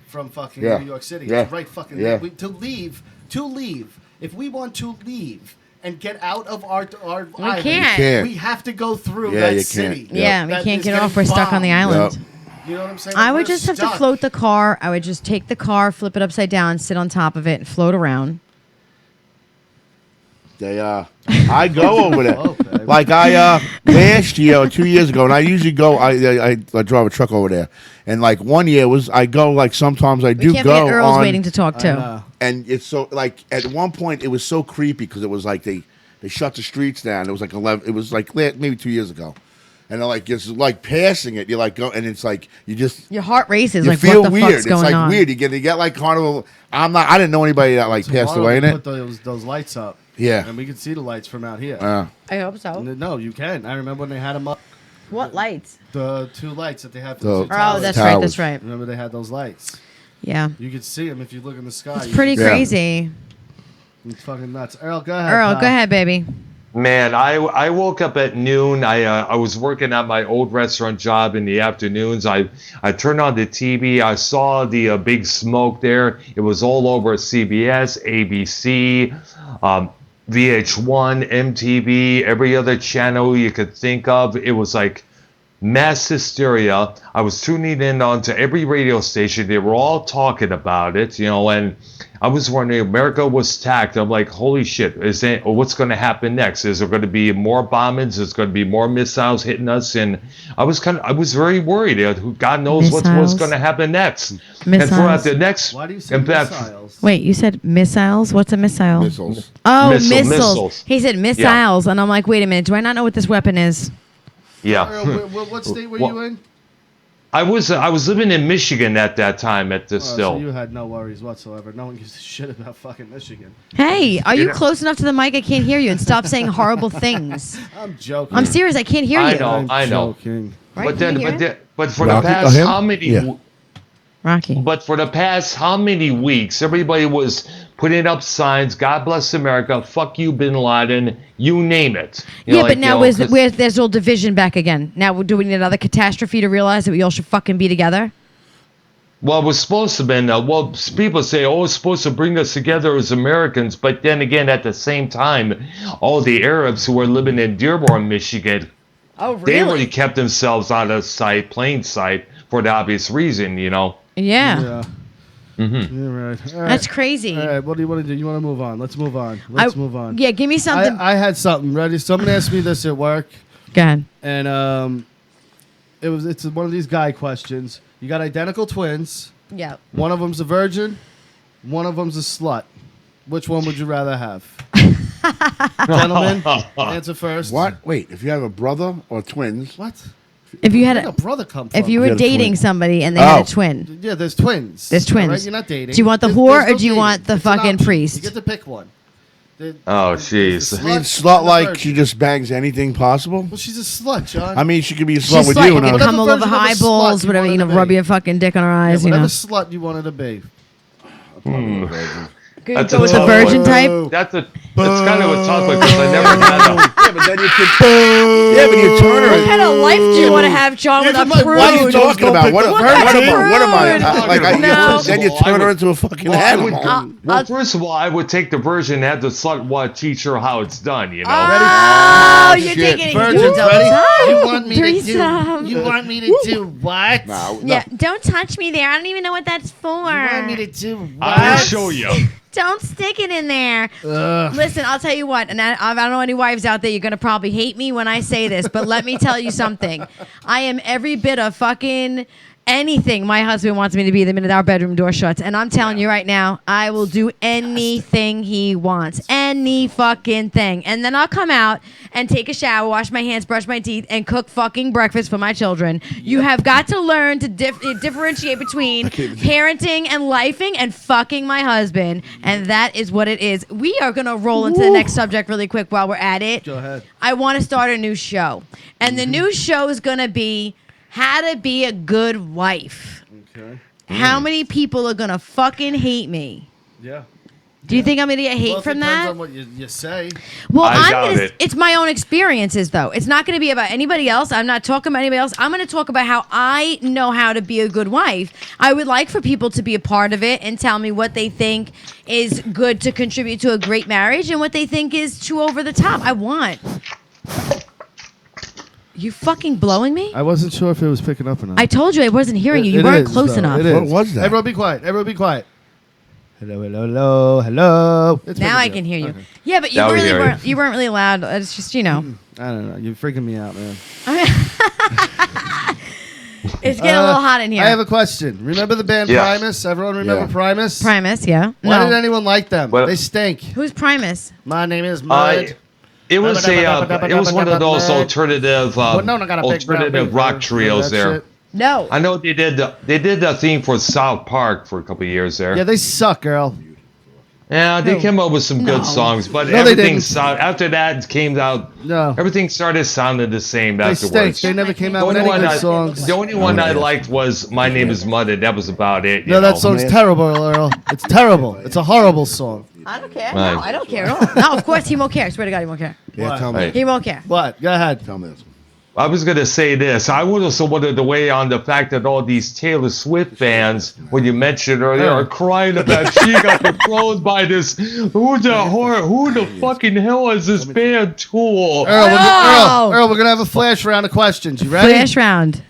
from fucking New York City.
Yeah.
It's right fucking
Yeah.
there. To leave, if we want to leave and get out of our island,
can't.
we have to go through
Yeah,
that
you
city.
can't.
Yeah, we
That
can't
is
get off.
getting
We're stuck on the
bombed.
island.
Yep.
You know what I'm saying?
I
We're
would just have to
stuck.
float the car. I would just take the car, flip it upside down, sit on top of it, and float around.
I go over there.
Oh, baby.
Like last year or 2 years ago, and I usually go. I drive a truck over there, and like one year I go like sometimes I
We
do
can't
go
forget Earl's
on,
waiting to talk too.
and it's so like at one point it was so creepy because it was like they shut the streets down. It was like 11. It was like maybe 2 years ago, and they're like it's like passing it. You're like go, and it's like you just
Your heart races.
you
Like,
feel
what the
weird.
fuck's
It's
going
like
on?
weird. You get like kind of. I didn't know anybody that like passed
Tomorrow
away in
they
it.
Put those lights up.
Yeah.
And we can see the lights from out here.
I hope so.
No, you can. I remember when they had them up.
What lights?
The 2 lights that they have. For
The-
the
Oh,
two towers.
that's
Towers.
right. That's right.
Remember they had those lights.
Yeah.
You could see them if you look in the sky.
It's pretty
Yeah.
crazy.
It's fucking nuts. Earl, go ahead.
Earl,
pal.
go ahead, baby.
Man, I woke up at noon. I was working at my old restaurant job in the afternoons. I turned on the TV. I saw the big smoke there. It was all over CBS, ABC, VH1, MTV, every other channel you could think of. It was like mass hysteria. I was tuning in onto every radio station. They were all talking about it, and I was wondering, America was attacked. I'm like, holy shit, what's going to happen next? Is there going to be more bombings? Is there going to be more missiles hitting us? And I was very worried. God knows what's
Missiles?
going to happen next. And
Missiles?
throughout the next,
Why do you say
in fact,
missiles?
Wait, you said missiles? What's a missile?
Missiles.
Oh,
Missiles.
missiles. He said missiles, and I'm like, wait a minute. Do I not know what this weapon is?
Yeah.
Earl, what state were you in?
I was living in Michigan at that time at this
Oh,
still.
so you had no worries whatsoever. No one gives a shit about fucking Michigan.
Hey, are you
know-
close enough to the mic? I can't hear you, and stop saying horrible things.
I'm joking.
I'm serious. I can't hear you.
I know.
I'm joking.
Right?
But
Can
then,
you hear it?
but for
Rocky?
the
Oh,
past
him?
how many?
Yeah.
Rocky.
But for the past how many weeks, everybody was putting up signs, God bless America, fuck you, Bin Laden, you name it.
Yeah, but now there's all division back again. Now, do we need another catastrophe to realize that we all should fucking be together?
Well, it was supposed to be, people say, oh, it's supposed to bring us together as Americans. But then again, at the same time, all the Arabs who were living in Dearborn, Michigan,
Oh,
they
really?
already kept themselves out of sight, plain sight, for the obvious reason,
Yeah.
Yeah. You're right. All right.
That's crazy.
All right, what do you want to do? You want to move on? Let's move on. Let's move on.
Yeah, give me something.
I had something ready. Someone asked me this at work,
Go ahead.
and it's one of these guy questions. You got identical twins.
Yeah.
One of them's a virgin. One of them's a slut. Which one would you rather have? Gentlemen, answer first.
What? Wait, if you have a brother or twins,
What?
If you
Where'd
had
a brother come from?
if you
You
were
had a
dating
twin.
somebody and they had
Oh.
a twin,
Yeah, there's twins.
There's
All right,
twins.
you're not dating.
Do you want the
There's
whore
no
or do you
dating.
want the
It's an
fucking
option.
priest?
You get to pick one.
Oh,
The
jeez.
I mean,
and
slut
the
like
virgin.
she just bangs anything possible.
Well, she's a slut, John.
I mean, she could be a slut
She's
with
like,
you.
you
And
can
I
come all over
version of a
high
slut
balls,
you
whatever,
wanted to
rub
be.
your fucking dick on her
Yeah,
eyes,
whatever slut you wanted to be.
Go
That's
with
a
the virgin type.
That's kind of a tough one because I never had a.
Yeah, but then you could. Yeah, but you turn her.
What kind of life do you want to have, John, with a
What are you
prude?
talking about? What am I?
Prude?
Like,
No.
then you turn her into a fucking animal.
Well, first of all, I would take the virgin and have the slut want to teach her how it's done. You know.
Oh, you're
shit.
taking it
Virgins,
all the
ready?
time.
You want me to
Threesome.
do? You want me to do what?
No,
Yeah, don't touch me there. I don't even know what that's for.
You want me to do what?
I'll show you.
Don't stick it in there. Listen, I'll tell you what, and I don't know any wives out there, you're going to probably hate me when I say this, but let me tell you something. I am every bit of fucking anything my husband wants me to be the minute our bedroom door shuts. And I'm telling you right now, I will do anything he wants. Any fucking thing. And then I'll come out and take a shower, wash my hands, brush my teeth, and cook fucking breakfast for my children. You have got to learn to differentiate between parenting and lifing and fucking my husband. And that is what it is. We are going to roll into the next subject really quick while we're at it.
Go ahead.
I want to start a new show. And the new show is going to be how to be a good wife.
Okay.
How many people are going to fucking hate me?
Yeah.
Do you think I'm going to get hate
Well, it
from
depends
that?
on what you say.
Well,
I doubt
gonna,
it.
it's my own experiences, though. It's not going to be about anybody else. I'm not talking about anybody else. I'm going to talk about how I know how to be a good wife. I would like for people to be a part of it and tell me what they think is good to contribute to a great marriage and what they think is too over the top. I want. You fucking blowing me?
I wasn't sure if it was picking up or not.
I told you I wasn't hearing you. You
It
weren't
is,
close
though.
enough.
It is.
What was that?
Everyone be quiet. Everyone be quiet. Hello, hello, hello, hello. It's
Now I
picking
can
up.
hear you.
Okay.
Yeah, but you
Now we
really
hear you.
weren't. You weren't really loud. It's just
I don't know. You're freaking me out, man.
It's getting a little hot in here.
I have a question. Remember the band
Yeah.
Primus? Everyone remember
Yeah.
Primus?
Primus, yeah.
Why
No.
did anyone like them?
Well-
They stink.
Who's Primus?
My name is Mud.
It was one of those alternative rock trios there.
No.
I know they did the theme for South Park for a couple of years there.
Yeah, they suck, girl.
Yeah, they
No.
came up with some
No.
good songs, but
No, they
everything
didn't.
after that came out.
No.
Everything started sounding the same
They stink.
afterwards.
They never came
The
out with
only
any
one
good songs.
the only one I liked was "My Name Is Mud," and that was about it.
No,
you
that
know.
song's terrible, Earl. It's terrible. It's a horrible song.
I don't care.
Right.
No, I don't care at all. No, of course he won't care. I swear to God, he won't care.
Yeah,
Why?
tell me.
Right.
He won't care.
What? Go ahead.
Tell me this.
I was gonna say this. I would also wanted to weigh on the fact that all these Taylor Swift fans, when you mentioned earlier, are crying about she got controlled by this. Who the fucking hell is this band Tool?
Earl, we're gonna have a flash round of questions. You ready?
Flash round.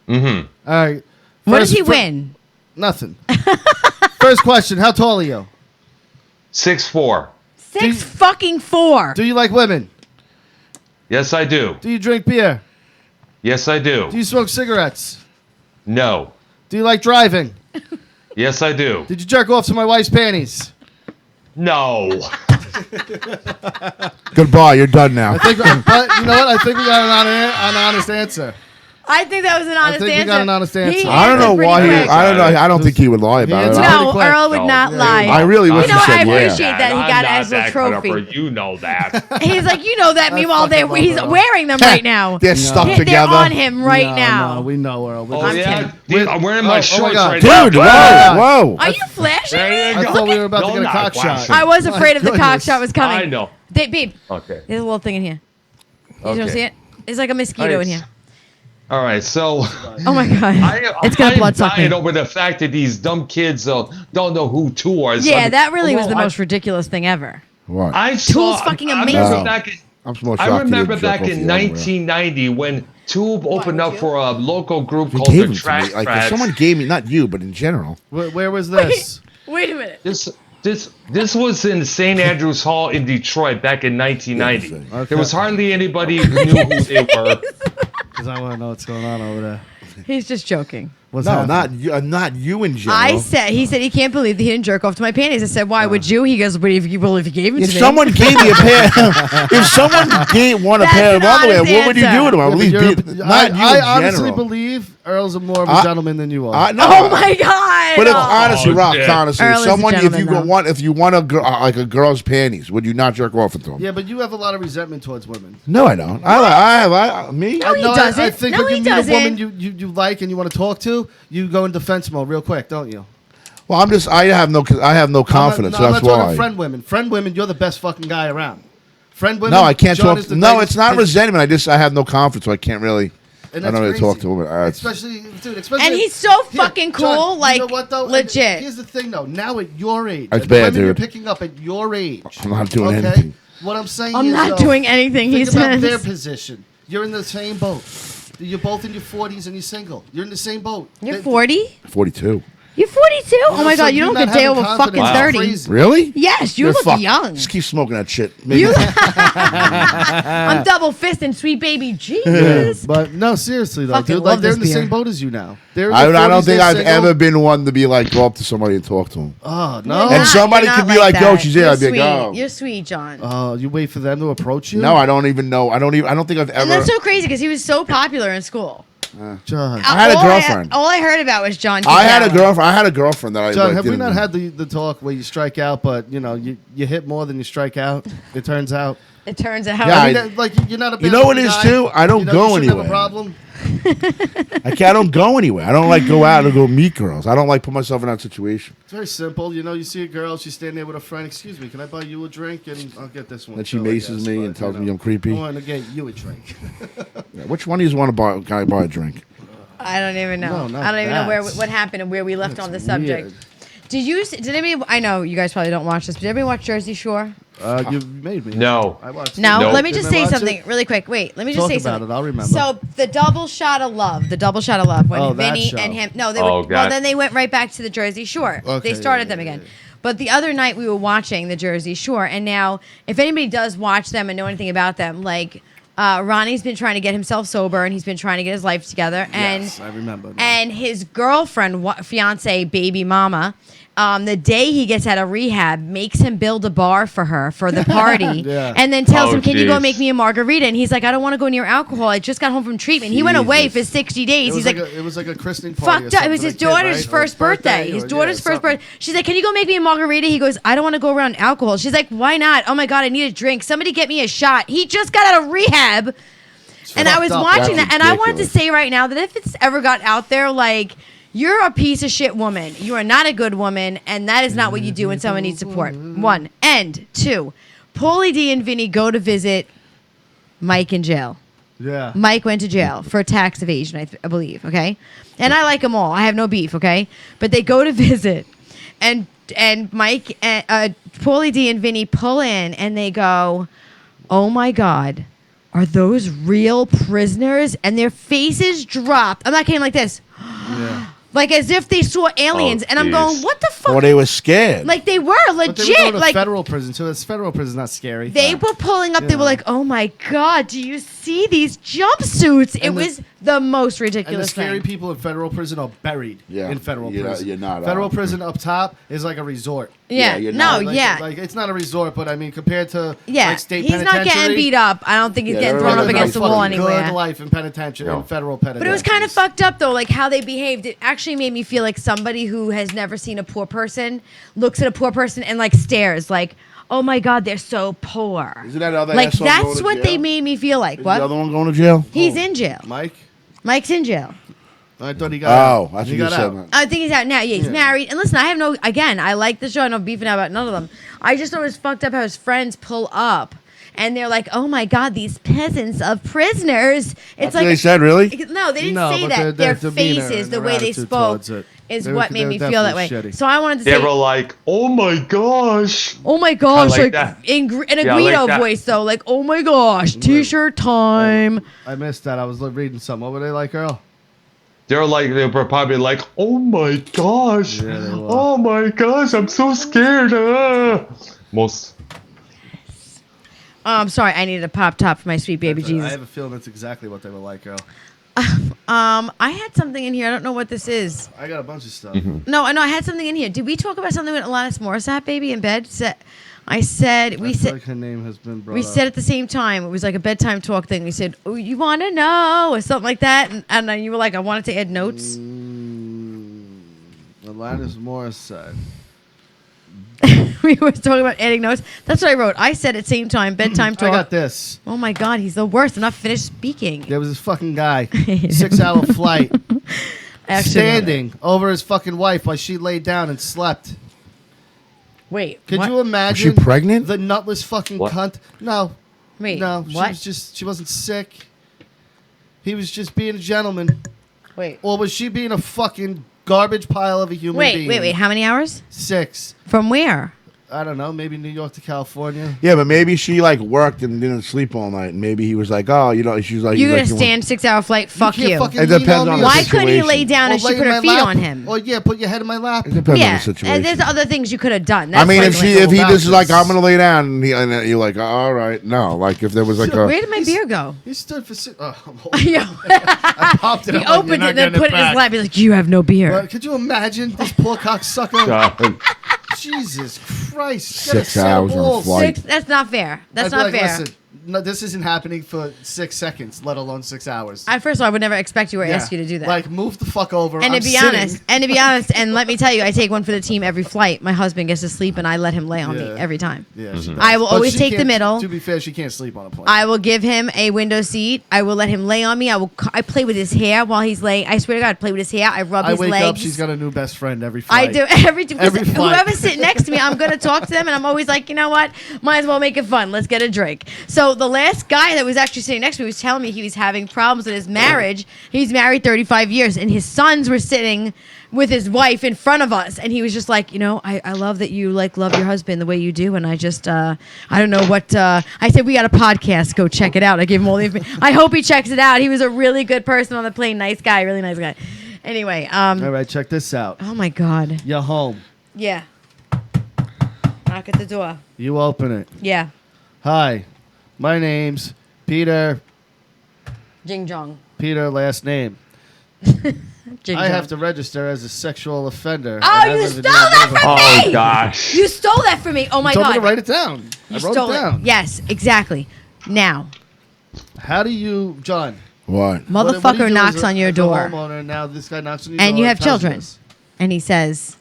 Mm-hmm.
All right.
What does
First-
he win?
Nothing. First question: how tall are you?
6'4".
6'4".
Do you like women?
Yes, I do.
Do you drink beer?
Yes, I do.
Do you smoke cigarettes?
No.
Do you like driving?
Yes, I do.
Did you jerk off to my wife's panties?
No.
Goodbye. You're done now.
But you know what? I think we got an honest answer.
I think that was an honest
think we
answer.
got an honest answer.
He
I don't know
answered pretty
why he.
quick.
I don't know. I don't think he would lie about
answered
it.
pretty
No,
quick.
Earl would not lie.
I really wish
You know,
he
I
said yeah.
appreciate that he
I'm
got
not
as a
that clever.
trophy.
You know that.
He's like, you know that. Meanwhile,
fucking love
he's
Earl.
wearing them right now.
They're stuck
They're
together.
on him right
No,
now.
No, we know, Earl.
Oh,
I'm
yeah?
kidding.
Dude, I'm wearing my shorts
God.
right
Dude,
now.
whoa.
Are you flashing me?
There you
I
go.
thought we were about to
No,
get a
not
cock shot.
flashing.
I was afraid of the cock
goodness.
shot was coming.
I know.
Babe,
Okay.
there's a little thing in here. You
Okay.
don't see it? It's like a mosquito
All right.
in here.
All right, so
Oh my God. It's gonna blood suck me.
dying over the fact that these dumb kids don't know who Tool is.
Yeah,
I mean,
that really was the
well,
most ridiculous thing ever.
What?
I
Tool's
saw,
fucking
I
amazing.
remember back in-
I'm more
I
shocked. he
remember
didn't jerk
back
off
in
the other way.
1990 when Tool opened up for a local group
He
called
gave
the
them to
Trash
me. Like if
Rats.
someone gave me, not you, but in general.
Where was this?
Wait a minute.
This was in St. Andrews Hall in Detroit back in 1990.
Okay.
There was hardly anybody who knew who they were.
Because I want to know what's going on over there.
He's just joking.
What's
No,
happening?
not you in general.
He said he can't believe that he didn't jerk off to my panties. I said, why would you? He goes, well, if you gave them
If
to me.
someone gave me a pair, if someone one a
That's
pair
an
of underwear,
honest
what would you do
answer.
to him? At least not you
I
in
honestly
general.
believe Earl's more of a gentleman than you are.
No.
Oh my God.
But if
Oh.
honestly, Rock,
shit.
honestly,
Earl
if
is a
someone,
gentleman,
if you want a girl, like a girl's panties, would you not jerk off into them?
Yeah, but you have a lot of resentment towards women.
No, I don't. I me.
No, he
No,
doesn't.
I think
No,
when
he
you meet
doesn't.
a woman you like and you want to talk to, you go in defense mode real quick, don't you?
Well, I have no confidence.
I'm
That's
not talking
why.
friend women. Friend women, you're the best fucking guy around. Friend women.
No, I can't
John
talk.
is the
No,
greatest-
it's not
greatest-
resentment. I have no confidence, so I can't really.
And
I don't
that's
really talk
crazy.
to women.
Especially, dude. Especially.
And he's so
Here,
fucking cool,
John, you
like,
know what, though? And
legit.
Here's the thing, though. Now at your age,
That's
the
bad,
women you're
dude.
picking up at your age.
I'm not doing
okay?
anything.
What I'm saying
I'm
is,
not
though,
doing anything, he
think about
says.
their position. You're in the same boat. You're both in your 40s and you're single. You're in the same boat.
You're 40?
42.
You're 42? Oh my
so
God, you
you're
don't
not
get day
having
over fucking
confidence.
30.
Crazy.
Really?
Yes, you
You're
look
fucked.
young.
Just keep smoking that shit. Maybe.
You, I'm double fisting, sweet baby Jesus.
But no, seriously though,
Fucking
dude.
love
Like they're
this
in the
beer.
same boat as you now. They're in
I
their
don't
40s,
think
they're
I've
single.
ever been one to be like go up to somebody and talk to them.
Oh
You're
no.
And
not-
somebody
you're
could
not
be like, "Yo,
that.
she's here."
You're
I'd be like,
sweet.
"Oh."
You're sweet, John.
You wait for them to approach you.
No, I don't even know. I don't think I've
And
ever.
that's so crazy because he was so popular in school.
John.
I had a girlfriend.
All I heard about was John.
I had a
Kizawa.
girlfriend. I had a girlfriend that I.
John,
like,
have we
didn't-
not had the talk where you strike out, but you know you hit more than you strike out? It turns out.
It turns out.
Yeah,
I mean, like you're not a.
You know what it is,
guy.
too? I don't
you
go
you shouldn't have
anywhere.
a problem.
I don't go anywhere. I don't like go out and go meet girls. I don't like put myself in that situation.
It's very simple. You know, you see a girl, she's standing there with a friend. Excuse me, can I buy you a drink? And I'll get this one.
Then she
too, I
maces
guess,
me
but,
and tells
you
me
know,
I'm creepy.
I want to get you a drink.
Yeah, which one do you want to buy? Can I buy a drink?
I don't even know.
No, not
I don't even know
that.
what happened and where we left on the subject.
Weird.
Did anybody? I know you guys probably don't watch this, but did anybody watch Jersey Shore?
You made me.
No.
I watched.
No.
it.
Nope.
Let me just
Didn't I
say
watch
something
it?
really quick. Wait. Let me just
Talk
say
about
something.
it. I'll remember.
So the double shot of love. When
Oh, that
Vinny
show.
and him. No, they
Oh,
were.
God.
Well, then they went right back to the Jersey Shore.
Okay,
They started
yeah,
them
yeah,
again.
yeah.
But the other night we were watching the Jersey Shore, and now if anybody does watch them and know anything about them, like Ronnie's been trying to get himself sober and he's been trying to get his life together, and
Yes, I remember. now.
and his girlfriend, fiance, baby mama, the day he gets out of rehab, makes him build a bar for her for the party,
Yeah.
and then tells
Oh,
him, "Can you go
geez.
make me a margarita?" And he's like, "I don't want to go near alcohol. I just got home from treatment." He went away for
Jesus.
60 days.
It was
He's
like,
like,
it was like a christening party.
fucked up. It was his daughter's first birthday. His daughter's first birthday. She's like, "Can you go make me a margarita?" He goes, "I don't want to go around alcohol." She's like, "Why not?" "Oh my God, I need a drink. Somebody get me a shot." He just got out of rehab. And I was watching that,
That's
and I wanted to
ridiculous.
say right now that if it's ever got out there, like, you're a piece of shit woman. You are not a good woman, and that is not what you do when someone needs support. One. And two, Paulie D and Vinny go to visit Mike in jail.
Yeah.
Mike went to jail for tax evasion, I believe, okay? And I like them all. I have no beef, okay? But they go to visit, and Mike, Paulie D and Vinny pull in, and they go, "Oh my God, are those real prisoners?" And their faces dropped. I'm not kidding, like this.
Yeah.
Like as if they saw aliens.
Oh,
And I'm
geez.
going, what the fuck?
Or they were scared.
Like they were
But they were
legit.
going to
Like
federal prison, so this federal prison's not scary.
they were pulling up. They
Yeah.
were like, "Oh my God, do you see these jumpsuits?" It
And the-
was the most
And the
ridiculous
scary
thing.
people in federal prison are buried
Yeah.
in federal
You're not-
prison.
you're not,
Federal prison up top is like a resort.
Yeah,
you're
no,
not.
Like,
yeah,
Like it's not a resort, but I mean compared to
yeah.
like state
He's not
penitentiary.
getting beat up. I don't think he's
Yeah,
getting
they're
thrown up
really
against the
nice
wall
fucking
anywhere.
Good life in penitentiary,
No.
in federal penitentiary.
But it was kind of fucked up though, like how they behaved. It actually made me feel like somebody who has never seen a poor person looks at a poor person and like stares, like, "Oh my God, they're so poor."
Isn't that other
Like
asshole going
that's
to
what
jail?
they made me feel like.
Is
What?
the other one going to jail?
He's in jail.
Mike.
Mike's in jail.
I thought he got out.
Oh, that's
he
what you
got
said.
out.
Man.
I think he's out now. Yeah, he's
Yeah.
married. And listen, I have no. Again, I like the show. I don't beefing out about none of them. I just thought it was fucked up how his friends pull up. And they're like, "Oh my God, these peasants of prisoners." It's
That's
like
what they said, really?
No, they didn't
No,
say
but
that.
their
Their
demeanor
faces,
and
the
their
way they
attitude
spoke,
towards it.
is
They were-
what
they
made
were
me feel that way.
definitely shitty.
So I wanted to
They
say,
were like, "Oh my gosh."
"Oh my gosh,"
like
like
that.
in a
Yeah,
Guido
like that.
voice though, like, "Oh my gosh, T-shirt time."
I missed that. I was reading something. What were they like, Earl?
They were probably like, "Oh my gosh.
Yeah, they were.
Oh my gosh, I'm so scared." Most.
Oh, I'm sorry, I needed a pop top for my sweet baby
I
Jesus.
have a feeling that's exactly what they were like, Earl.
I had something in here. I don't know what this is.
I got a bunch of stuff.
No, I know I had something in here. Did we talk about something with Alanis Morissette, baby, in bed? I said we
I feel
said
like her name has been brought
we
up.
said at the same time. It was like a bedtime talk thing. We said, "Oh, you want to know?" or something like that, and then you were like, "I wanted to add notes."
Alanis Morissette.
We were talking about adding notes. That's what I wrote. I said at same time, bedtime
I
talk.
got this.
Oh my God, he's the worst. I'm not finished speaking.
There was this fucking guy, 6-hour flight.
Actually,
standing over his fucking wife while she laid down and slept.
Wait.
Could
what?
you imagine?
Was she pregnant?
The nutless fucking
What?
cunt. No.
Wait.
No.
What?
She wasn't sick. He was just being a gentleman.
Wait.
Or was she being a fucking garbage pile of a human being?
Wait. How many hours?
6.
From where?
I don't know. Maybe New York to California.
Yeah, but maybe she like worked and didn't sleep all night, and maybe he was like, "Oh, you know," she was like,
You're
he's
gonna
like,
stand 6-hour flight? Fuck
can't
you.
fucking
It
lean
depends on
me
the
or
Why couldn't he
situation.
lay down and
lay
she
in
put her
my
feet
lap.
on him?
Or yeah, put your head in my lap.
It depends on
Yeah,
the situation.
and there's other things you could have done.
I
That's
mean,
like,
if he just is like, "I'm gonna lay down," and you're like, "All right," no, like if there was like a
where did my beer go?
He stood for 6. Oh, I'm holding
Yo,
I popped it.
he
I'm like,
opened
"You're
it
not
and then
getting
put it in his
back."
lap. He's like, "You have no beer."
But could you imagine this poor cocksucker?
God.
Jesus Christ.
6 hours on a
balls.
flight.
That's not fair. That's
I'd be
not
like,
fair.
Listen, no, this isn't happening for 6 seconds, let alone 6 hours.
First of all, I would never expect you or
Yeah.
ask you to do that.
Like, move the fuck over.
and
I'm
to be
sitting.
honest, and let me tell you, I take one for the team every flight. My husband gets to sleep, and I let him lay on me
Yeah.
every time.
Yeah, she does.
I will
But
always
she
take the
can't-
middle.
To be fair, she can't sleep on a plane.
I will give him a window seat. I will let him lay on me. I play with his hair while he's laying. I swear to God, I play with his hair. I rub
I
his
wake
legs.
up, she's got a new best friend every
I
flight.
do every
Every flight.
whoever's sitting next to me, I'm gonna talk to them, and I'm always like, you know what? Might as well make it fun. Let's get a drink. So the last guy that was actually sitting next to me was telling me he was having problems with his marriage. He's married 35 years, and his sons were sitting with his wife in front of us, and he was just like, you know, I love that you like love your husband the way you do, and I just I don't know what I said. We got a podcast, go check it out. I gave him all the information. I hope he checks it out. He was a really good person on the plane, nice guy, really nice guy. Anyway,
All right, check this out.
oh my God,
You're home.
yeah. Knock at the door.
You open it.
Yeah.
Hi, my name's Peter.
Jing Jong.
Peter, last name.
Jing
I
Jong.
have to register as a sexual offender.
Oh,
and I
you
live in
stole
New York
that from
Oh
me!
gosh.
You stole that from me. Oh my
You told
God.
me to write it down.
You
I wrote
stole
it down.
Yes, exactly. Now,
How do you, John?
What?
what do you
motherfucker
do
knocks
as a-
on your
as a
door,
homeowner, now this guy knocks on your
and
door
you have
tells
children,
us,
and he says,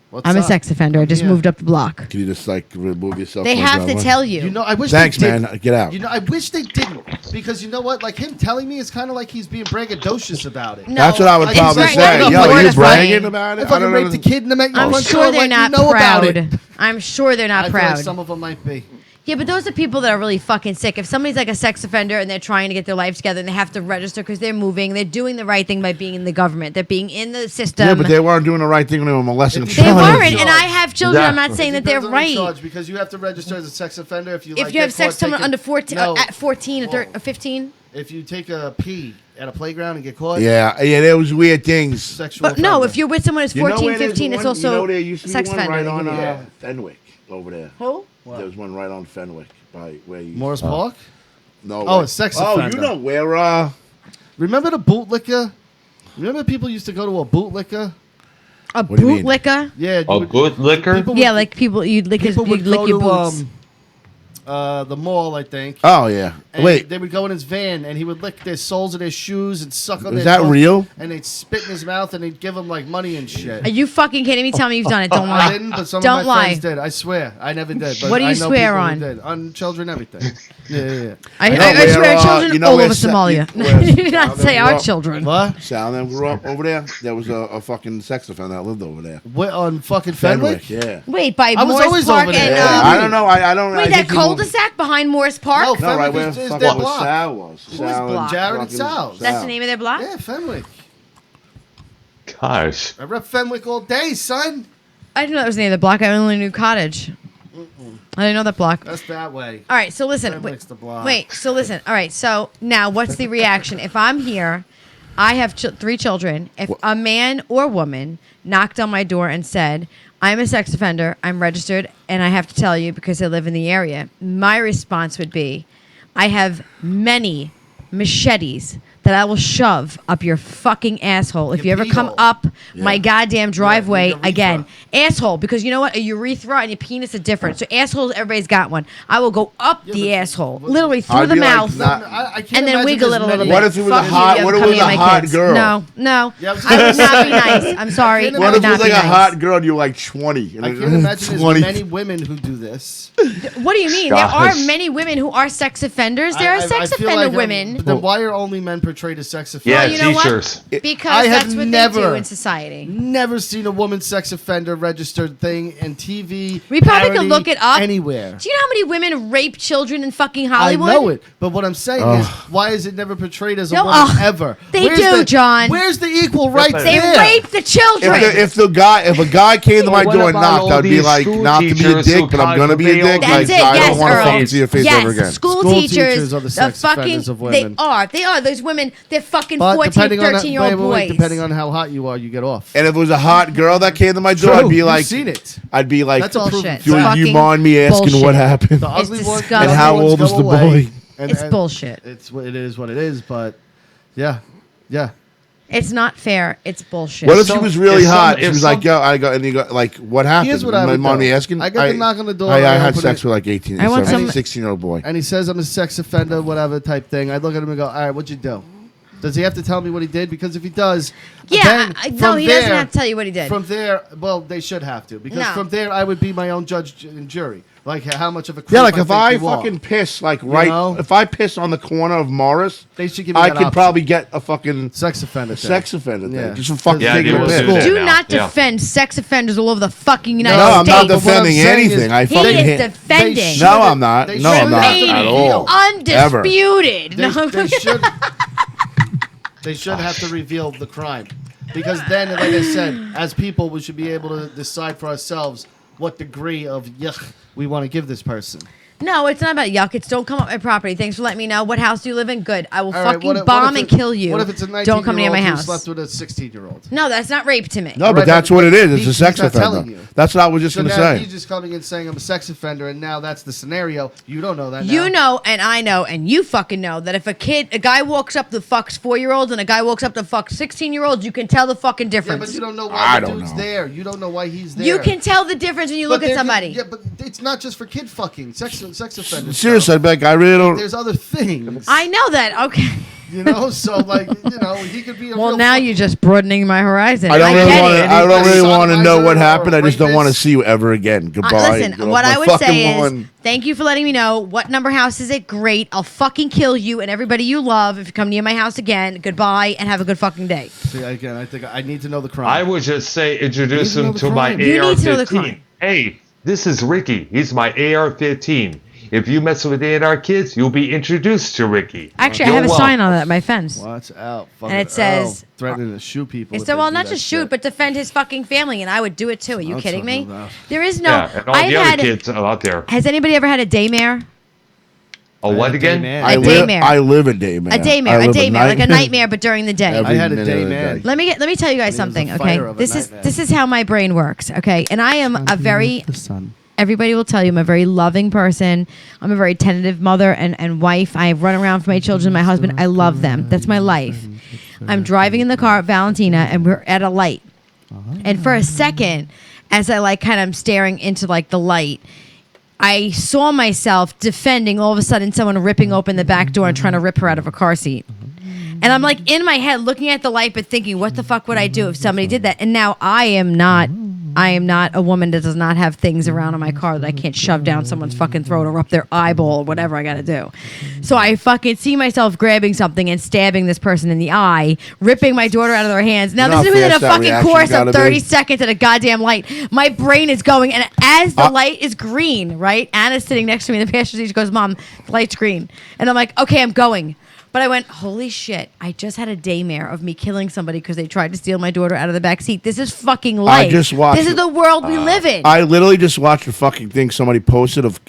"What's
"I'm a
up?"
sex offender. I just
Yeah.
moved up the block."
Can you just like remove yourself?
They
from the
have to
driveway?
tell you.
You know, I wish.
Thanks,
they did.
man. Get out.
You know, I wish they didn't, because you know what? Like him telling me is kind of like he's being braggadocious about it.
No,
That's what I would
it's
probably
very-
say.
no,
Yo,
but
are you
it's
bragging
funny.
about
I
it?
fucking raped the
know.
kid in the
I'm
front
sure
door,
they're
like,
not
you know about
proud.
it.
I'm sure they're not
I feel like
proud.
some of them might be.
Yeah, but those are people that are really fucking sick. If somebody's like a sex offender and they're trying to get their life together and they have to register because they're moving, they're doing the right thing by being in the government. They're being in the system.
Yeah, but they weren't doing the right thing when they were molesting
They
They
children.
weren't, and I have children. I'm not
Exactly.
saying that they're
Depends on the
right.
charge, because you have to register as a sex offender if you.
If
like,
you have
get
sex
caught
with someone
taking-
under 14,
No.
at 14 or
Whoa.
15.
If you take a pee at a playground and get caught,
Yeah, there was weird things.
sexual.
But no,
offender.
if you're with someone who's
You know
14,
where there's
15, it's
one-
also
you know, there used to be
sex
one
offender.
right
They
on
give you that.
Fenwick over there.
Who?
There was one right on Fenwick by where you.
Morris Park.
No.
Oh,
wait.
a sex
Oh,
offender.
you know where?
Remember the bootlicker? Remember people used to go to a bootlicker?
A
What do you mean?
bootlicker?
Yeah.
A good liquor?
People
Yeah,
would-
like people, you'd lick,
people would
you'd lick
go
your
to
boots.
the mall, I think.
Oh yeah.
And
Wait.
they would go in his van, and he would lick their soles of their shoes and suck on
Is
their
that
toes,
real?
And they'd spit in his mouth, and they'd give him like money and shit.
Are you fucking kidding me? Tell me you've done it. Don't
I
lie.
didn't, but some
Don't
of my
lie.
friends did. I swear, I never did. But
What do you
I know
swear
people who
on?
Did. On children, everything. Yeah.
I
know
swear
where,
children
you know
all
where
over
Sa-
Somalia.
where
You did not
Sal
say
grew
our
up?
children.
What?
Sal and them grew up over there. There was a fucking sex offender that lived over there.
What on fucking Fenwick?
Yeah.
Wait, by
I was
Morris
always
Park
over
and
there.
Yeah,
Um,
I don't know. I don't. I
wait, that
think he moved-
cul-de-sac behind Morris Park?
No,
No, right where
Fenwick is
fucking
their
was
block.
Sal was. Sal
block?
Jared and
fucking
Sal's.
That's the name of their block?
Yeah, Fenwick.
Gosh.
I rep Fenwick all day, son.
I didn't know that was the name of the block. I only knew Cottage. I didn't know that block.
That's that way.
All right, so listen.
Fenwick's the block.
Wait, so listen. All right, so now what's the reaction? If I'm here, I have 3 children. If a man or woman knocked on my door and said, I'm a sex offender, I'm registered, and I have to tell you because I live in the area, my response would be, I have many machetes that I will shove up your fucking asshole if you
Your
ever
pee
come
hole.
up my goddamn driveway
urethra.
again. Asshole, because you know what? A urethra and your penis are different. So assholes, everybody's got one. I will go up
Yeah,
the
but-
asshole,
but-
literally through
I'd
the
be like,
mouth.
nah.
I can't
And then
imagine
wiggle
there's
it a little
many-
bit.
What if it was a
Fuck you,
hot-
you
what if
have
it was
come
a
near my
hot
kids.
girl?
No.
Yeah, I was
I would
gonna
not be
say.
nice. I'm sorry.
can't
I
What
would
if it
not
was
be
like a
nice.
hot girl and you're like 20?
I can't imagine there's
20.
many women who do this.
What do you mean?
Gosh.
There are many women who are sex offenders. There are sex
I feel
offender
like,
women.
Then why are only men portrayed as sex offender.
Yeah,
Well, you know what?
teachers.
Because
I have
that's what they
never-
do in society.
Never seen a woman sex offender registered thing in TV.
We probably could
parody,
look it up.
anywhere.
Do you know how many women rape children in fucking
I
Hollywood?
know it, but what I'm saying is, why is it never portrayed as a
No,
woman ever?
they do, John.
Where's the equal rights
They
there?
rape the children.
If a guy came to my
What
door and
about
knocked,
all
I'd be
these
like,
school
not to be a
teachers
dick,
who
but I'm gonna be a dick.
That's
Like,
it.
I
Yes,
don't want to
Earl.
fucking see your face
yes,
ever again.
School
School
teachers
teachers are the sex
fucking,
offenders of
they
women.
are. They are. Those women, they're fucking
But
14,
depending on
13-year-old boys.
depending on how hot you are, you get off.
And if it was a hot girl that came to my door,
True,
I'd be
you've
like,
seen it.
I'd be like,
That's all
bullshit.
do
It's
you
fucking
mind me asking
bullshit.
what happened?
The ugly one,
disgusting.
And
the
how
ugly
old
ones
is
go
the
away,
boy?
It's bullshit.
It's what it is. What it is. But yeah.
It's not fair. It's bullshit.
What if she was really
if some-
hot? She
if
was
some-
like, yo, I go, and you go, like, what happened?
Here's what I would
Mind me
do.
asking?
I get the knock on the door,
I
I
had
open
sex
it.
with like 18,
I want some-
16-year-old boy.
And he says I'm a sex offender, whatever type thing. I'd look at him and go, all right, what'd you do? Does he have to tell me what he did? Because if he does,
Yeah,
then
no,
from
he
there,
doesn't have to tell you what he did.
From there, well, they should have to. Because
No.
from there, I would be my own judge and jury. Like how much of a creep
Yeah, like if
think
I
you are.
fucking piss, like
know?
if I piss on the corner of Morris,
They should give me
I
that
could
option.
probably get a fucking
sex offender thing.
sex offender
Yeah.
thing. Just for fucking
Yeah,
taking
they
a
will
piss.
do that.
Do
now.
not
Yeah.
defend sex offenders all over the fucking United
No, I'm
States.
not
But what I'm
defending
saying is
anything. I
He
fucking
is
hit.
defending.
They
No,
should-
I'm not.
they
No, I'm
should
not
reign
at
in
all. Ever.
Undisputed.
They,
No.
they should. They should have to reveal the crime, because then, like I said, as people, we should be able to decide for ourselves what degree of yuck we want to give this person.
No, it's not about yuck. It's don't come up my property. Thanks for letting me know. What house do you live in? Good. I will
All right,
fucking
what if
bomb
it-
and kill you.
What if it's a 19-year-old
don't come near my
who
house.
slept with a 16-year-old?
No, that's not rape to me.
No, but
Right,
that's
but
what it is. It's
he's
a sex
not telling
offender.
you.
That's what I was just
So
going to
now
say.
he's just coming and saying I'm a sex offender, and now that's the scenario. You don't know that.
You
now.
know, and I know, and you fucking know that if a guy walks up to fucks 4-year-olds and a guy walks up to fuck 16-year-olds, you can tell the fucking
Yeah,
difference.
but you don't know
I
why the
don't
dude's
know.
there. You don't know why he's there.
You can tell the difference when you
But
look at
there-
somebody.
Yeah, but it's not just for kid fucking. Sex offenders.
Seriously, Beck, I really don't.
There's other things.
I know that. Okay.
You know, so like, you know, he could be a
Well,
real
now
fuck-
you're just broadening my horizon.
I don't really
get
want
it.
to. I don't really want to know what
sodomizer or
happened. I just don't want to
rapist.
see you ever again. Goodbye.
Listen,
Get off
what
my
I would
fucking
say is,
lawn.
thank you for letting me know. What number house is it? Great. I'll fucking kill you and everybody you love if you come near my house again. Goodbye and have a good fucking day.
See, again, I think I need to know the crime.
I would just say introduce
You need
him
to know
to
the
my
crime.
You need to know the crime.
AR-15. Hey, this is Ricky. He's my AR-15. If you mess with any of our kids, you'll be introduced to Ricky.
Actually, I
You're
have a sign
welcome.
on it at my fence.
Watch out.
And it says-
threatening to shoot people.
It's
if
so
they
well,
do
not
that
just shoot,
shit.
but defend his fucking family, and I would do it too. Are you
That's
kidding me?
something enough.
There is no.
Yeah, and all
I've
the other
had.
kids out there.
Has anybody ever had a daymare?
Oh, what
had a
again?
daymare.
I
daymare.
I live in daymare.
A daymare,
I
a
live
daymare, like a nightmare, but during the day.
Every
I had a
minute of the
dayman.
day.
Let me tell you guys
And he was
something,
a
okay?
fire of a
This is
nightmare.
how my brain works, okay? And I am a very
The sun.
everybody will tell you I'm a very loving person. I'm a very tentative mother and wife. I run around for my children, my husband. I love them. That's my life. I'm driving in the car at Valentina and we're at a light. And for a second, as I like kind of staring into like the light, I saw myself defending all of a sudden someone ripping open the back door and trying to rip her out of a car seat. And I'm like in my head looking at the light but thinking, what the fuck would I do if somebody did that? And now I am not a woman that does not have things around in my car that I can't shove down someone's fucking throat or up their eyeball or whatever I gotta do. So I fucking see myself grabbing something and stabbing this person in the eye, ripping my daughter out of their hands. Now
You know
this is
how
within a
fast that
fucking
reaction
course
gotta
of 30
be?
seconds at a goddamn light. My brain is going, and as the light is green, right? Anna's sitting next to me in the passenger seat. She goes, "Mom, the light's green," and I'm like, "Okay, I'm going." But I went, holy shit, I just had a daymare of me killing somebody because they tried to steal my daughter out of the back seat. This is fucking life.
just watched
This is
it.
the world we live in.
I literally just watched a fucking thing somebody posted of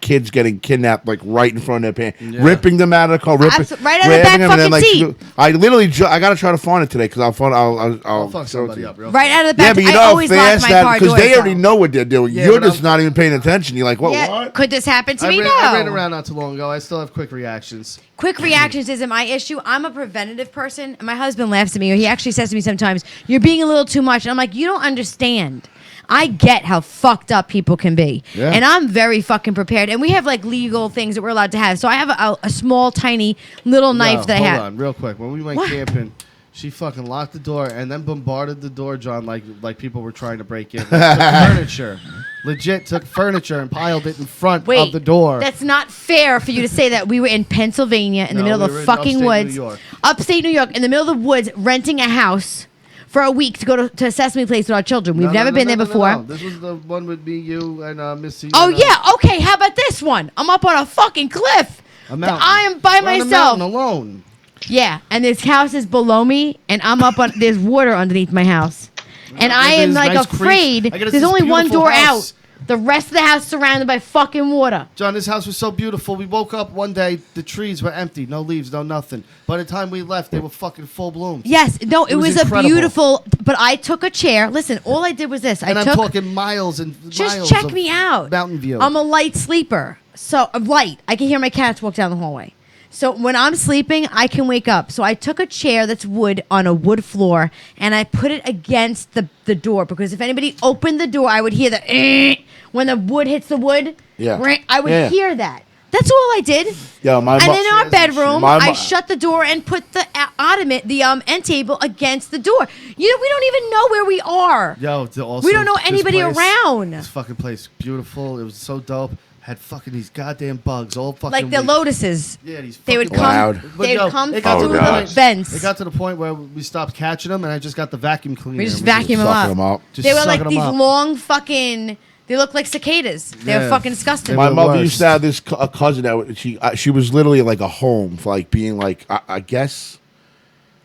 kids getting kidnapped like right in front of their pants, ripping them out of the car, ripping,
Right out of the
grabbing
back
them, and then,
fucking
like,
seat.
I literally, I gotta try to find it today because I'll find,
I'll
I'll
fuck
show it to
somebody
you.
up real
Right out of the
Yeah,
back.
but you
I
know how
always lock
fast
my
that
car
because
doors,
they already
though.
know what they're doing.
Yeah,
You're
but
just not even paying attention. You're like, what?
Yeah.
What?
Could this happen to me? No.
I ran around not too long ago. I still have quick reactions.
Quick reactions isn't my issue. I'm a preventative person. And my husband laughs at me. Or he actually says to me sometimes, "You're being a little too much." And I'm like, "You don't understand. I get how fucked up people can be.
Yeah.
And I'm very fucking prepared. And we have like legal things that we're allowed to have. So I have a small, tiny little knife
No,
that I
hold
have.
on, real quick. When we went
What?
camping, she fucking locked the door and then bombarded the door, John, like people were trying to break in. Like, the furniture. legit took furniture and piled it in front of the door.
That's not fair for you to say that. We were in Pennsylvania in the middle of
we
the
were in
fucking
upstate
woods.
New York.
Upstate New York, in the middle of the woods, renting a house for a week to go to Sesame Place with our children. We've never been there before.
No. This was the one with me, you, and Missy.
Oh, yeah. Okay, how about this one? I'm up on a fucking cliff.
A mountain.
I am by
We're on a
myself.
mountain alone.
Yeah, and this house is below me, and I'm up on. There's water underneath my house, and I am
There's
like
nice
afraid.
creeks. I got
There's
this
only one
beautiful
door
house.
out. The rest of the house surrounded by fucking water.
John, this house was so beautiful. We woke up one day, the trees were empty, no leaves, no nothing. By the time we left, they were fucking full bloom.
Yes, no, it was a
incredible.
beautiful. But I took a chair. Listen, all I did was this.
And
I
I'm
took.
talking miles and
Just
miles
check
of
me out.
Mountain view.
I'm a light sleeper. So light. I can hear my cats walk down the hallway. So when I'm sleeping, I can wake up. So I took a chair that's wood on a wood floor and I put it against the door because if anybody opened the door, I would hear the when the wood hits the wood.
Yeah.
I would
Yeah.
hear that. That's all I did.
Yo, my
And
mo-
in our bedroom,
My mo-
I shut the door and put the ottoman, the end table against the door. You know, we don't even know where we are.
Yo, also,
We don't know
this
anybody
place-
around.
This fucking place, beautiful. It was so dope. Had fucking these goddamn bugs all fucking
Like the
week.
lotuses.
Yeah, these
They would
fucking
come.
Loud.
But
They
yo,
would come
it got
to
through
the
the
point-
vents.
It got to the point where we stopped catching them, and I just got the vacuum cleaner.
We just
and
vacuum them
sucking
up.
'em up.
Just
They were
sucking
like
'em
these
up.
long fucking. They look like cicadas. They were
Yeah.
fucking disgusting.
My
the
mother
worst.
used to have this a cousin that she was literally like a home for like being like I guess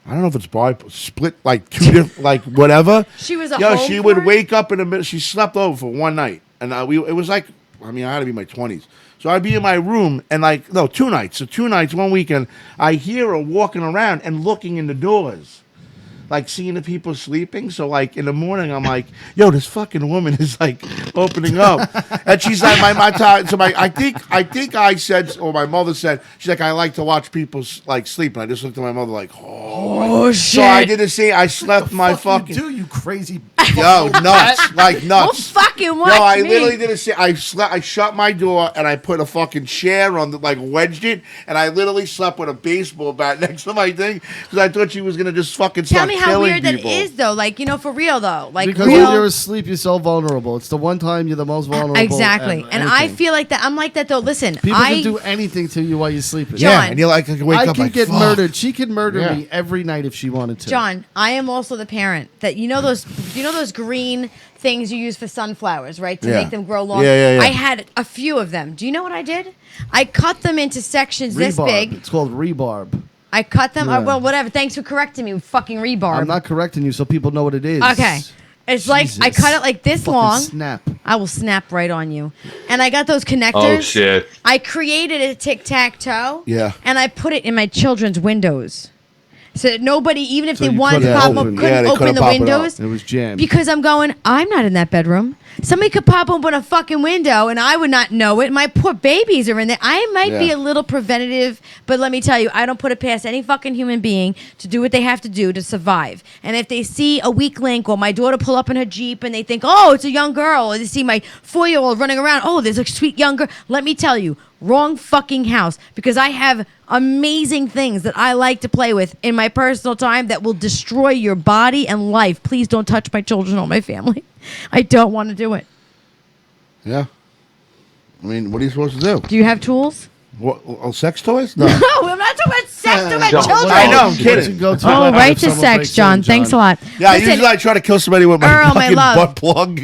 I don't know if it's split like two different like whatever.
She was a
Yo,
home
she
for
would
it?
wake up in the middle. She slept over for one night, and it was like I mean I had to be in my 20s, so I'd be in my room and like no 2 nights, so 2 nights one weekend I hear her walking around and looking in the doors. Like seeing the people sleeping, so like in the morning, I'm like, "Yo, this fucking woman is like opening up," and she's like, I think I said, or my mother said, she's like, "I like to watch people like sleep," and I just looked at my mother like, "Oh, shit!" So I did the same. I slept my fucking
you crazy.
yo nuts, like
Well,
nuts.
fucking watch
No, I
me.
literally did a shit. I shut my door and I put a fucking chair on the like wedged it, and I literally slept with a baseball bat next to my thing because I thought she was gonna just fucking
Tell
start
me how
killing
weird
people.
that is, though. Like, you know, for real, though. Like,
Because
real.
when you're asleep, you're so vulnerable. It's the one time you're the most vulnerable.
Exactly.
ever.
And I
Anything.
feel like that. I'm like that, though. Listen,
People
I
can do anything to you while you're sleeping.
John.
Yeah, and you're like, I can wake
I
up
can
like,
get
fuck.
murdered. She could murder
Yeah.
me every night if she wanted to.
John, I am also the parent that you know those green things you use for sunflowers, right? To
Yeah.
make them grow long.
Yeah, yeah.
I had a few of them. Do you know what I did? I cut them into sections this
Rebarb.
big.
It's called rebarb.
I cut them.
Yeah.
Well, whatever. Thanks for correcting me. Fucking rebarb.
I'm not correcting you so people know what it is.
Okay. It's like I
Jesus.
cut it like this
Fucking
long.
Snap.
I will snap right on you. And I got those connectors.
Oh shit!
I created a tic-tac-toe.
Yeah.
And I put it in my children's windows. So that nobody, even if
So
they
you
wanted to
couldn't
pop up,
open-
couldn't
they
open
couldn't
the
pop it up.
windows.
It was jammed.
Because I'm going, I'm not in that bedroom. Somebody could pop open a fucking window and I would not know it. My poor babies are in there. I might be
Yeah.
a little preventative, but let me tell you, I don't put it past any fucking human being to do what they have to do to survive. And if they see a weak link or my daughter pull up in her Jeep and they think, oh, it's a young girl, or they see my 4-year-old running around, oh, there's a sweet young girl. Let me tell you, wrong fucking house, because I have amazing things that I like to play with in my personal time that will destroy your body and life. Please don't touch my children or my family. I don't want to do it.
Yeah. I mean, what are you supposed to do?
Do you have tools?
What, sex toys? No.
No, I'm not talking about sex, I'm talking about
John,
children.
I know, I'm
What's
kidding.
your go-to
Oh,
weapon
right
if
to
someone
sex,
breaks
John.
in,
Thanks a lot.
Yeah,
Listen,
usually I try to kill somebody with my
Earl, my
fucking
love.
butt plug.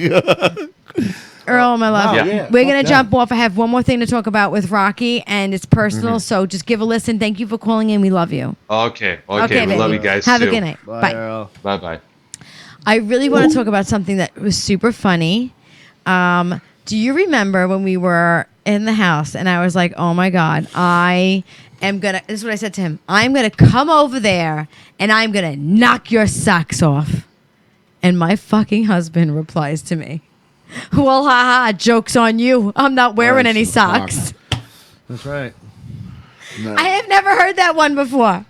Earl, my love.
Wow,
Yeah.
We're going
fuck
to jump off. I have one more thing to talk about with Rocky, and it's personal, so just give a listen. Thank you for calling in. We love you.
Okay, we
baby.
love you guys
Have
too.
a good night.
Bye,
Bye.
Earl.
Bye bye.
I really want to talk about something that was super funny. Do you remember when we were in the house and I was like, oh my God, this is what I said to him. I'm going to come over there and I'm going to knock your socks off. And my fucking husband replies to me, well, haha, joke's on you. I'm not wearing any socks.
That's right.
No.
I have never heard that one before.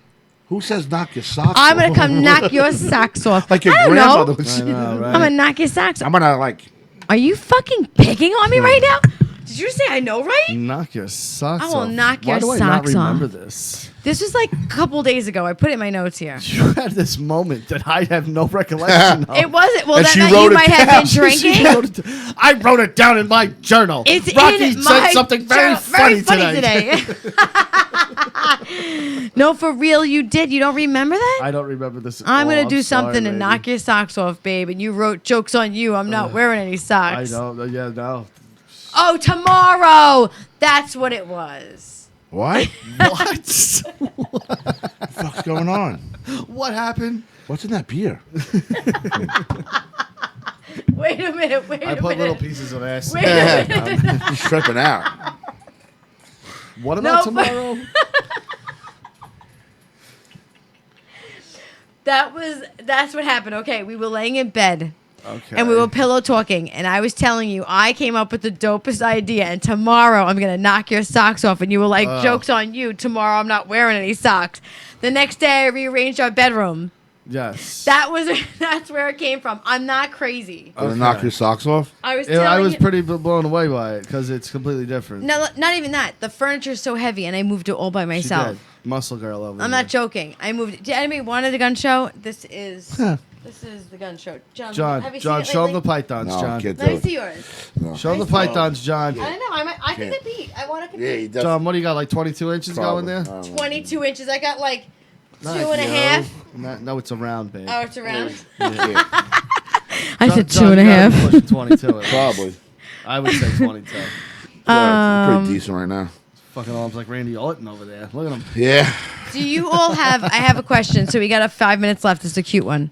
Who says knock your socks
I'm going
off?
to come knock your socks off.
Like your
I don't
grandmother
know.
would
I
say.
know, right?
I'm going to knock your socks off.
I'm gonna like.
Are you fucking picking on me right now? Did you say I know, right?
Knock your socks off.
I will knock your
Why do I not
socks off.
remember this?
This was like a couple days ago. I put it in my notes here.
You had this moment that I have no recollection of.
It wasn't. Well,
And
that
she
night
wrote
you
it
might have
down.
been
She
drinking.
I wrote it down in my journal.
It's
Rocky
in
said
my
something very
journal.
funny today.
No, for real, you did. You don't remember that?
I don't remember this at
I'm
all.
gonna do
sorry,
something to
lady.
knock your socks off, babe. And you wrote jokes on you. I'm not wearing any
I
socks.
don't. Yeah, no.
Oh, tomorrow. That's what it was.
What?
What?
The fuck's going on?
What happened?
What's in that beer?
Wait a minute. Wait
I
a
put
minute.
little pieces of ass.
Wait a minute.
He's tripping out.
What about
No,
tomorrow?
That's what happened. Okay, we were laying in bed.
Okay.
And we were pillow talking, and I was telling you I came up with the dopest idea, and tomorrow I'm gonna knock your socks off, and you were like, "Joke's on you! Tomorrow I'm not wearing any socks." The next day I rearranged our bedroom.
Yes.
That's where it came from. I'm not crazy.
Gonna knock your socks off?
I was
Yeah,
telling
I was
you.
pretty blown away by it because it's completely different.
No, not even that. The furniture's so heavy, and I moved it all by
She
myself.
did. Muscle girl over
I'm
there.
not joking. I moved. Did anybody wanted a gun show? This is the gun show. John,
John,
have you
John,
seen it
show him
lately?
the pythons,
No,
John.
can't
Let
do
me
it.
see yours.
Show him the pythons, John.
I don't know. I can
Can't.
compete. I want to compete.
Yeah, you definitely.
John, what do you got? Like 22 inches going there?
22 inches. I got like two
Not
and a
you.
half.
No, it's around, babe.
Oh, it's around.
Yeah,
I said
John,
two and a
you gotta
half.
be pushing 22. at least.
probably.
I would say 22.
Pretty decent right now.
Fucking arms like Randy Orton over there. Look at him.
Yeah.
Do you all have? I have a question. So we got 5 minutes left. It's a cute one.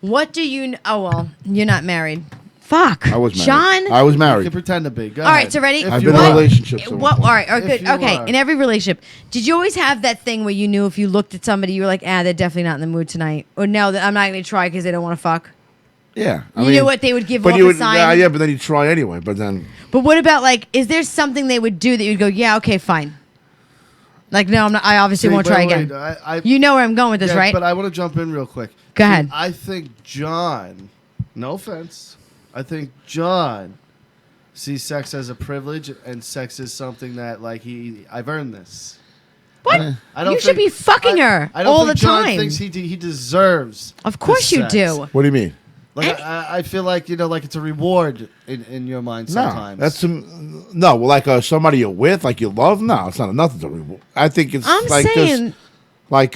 What do you? Oh well, you're not married. Fuck.
I was married.
John.
I was
You can
married.
pretend to be. Go
All
ahead.
right, so ready?
If
I've
you
been in
are.
relationships. at one
What? All
point.
right.
If
Good.
you
Okay.
are.
In every relationship, did you always have that thing where you knew if you looked at somebody, you were like, they're definitely not in the mood tonight, or no, that I'm not going to try because they don't want to fuck.
Yeah.
You knew what they would give
But
off
you
a
would,
sign.
yeah, but then you try anyway. But then,
But what about like? Is there something they would do that you'd go, yeah, okay, fine. Like, no, I'm not. I obviously
See,
won't try
wait,
again.
I,
You know where I'm going with this,
yeah,
right?
But I want to jump in real quick.
Go
See,
ahead.
I think John, no offense, I think John sees sex as a privilege and sex is something that like I've earned this.
What?
I don't
You should
think-
be fucking her
I don't
all
think
the
John
time.
thinks he deserves.
Of course
this
you
sex.
do.
what do you mean?
Like I feel like like it's a reward in your mind
No,
sometimes.
that's no. Well, like somebody you're with, like you love. No, it's not nothing to reward. I think it's
I'm
like
saying.
just like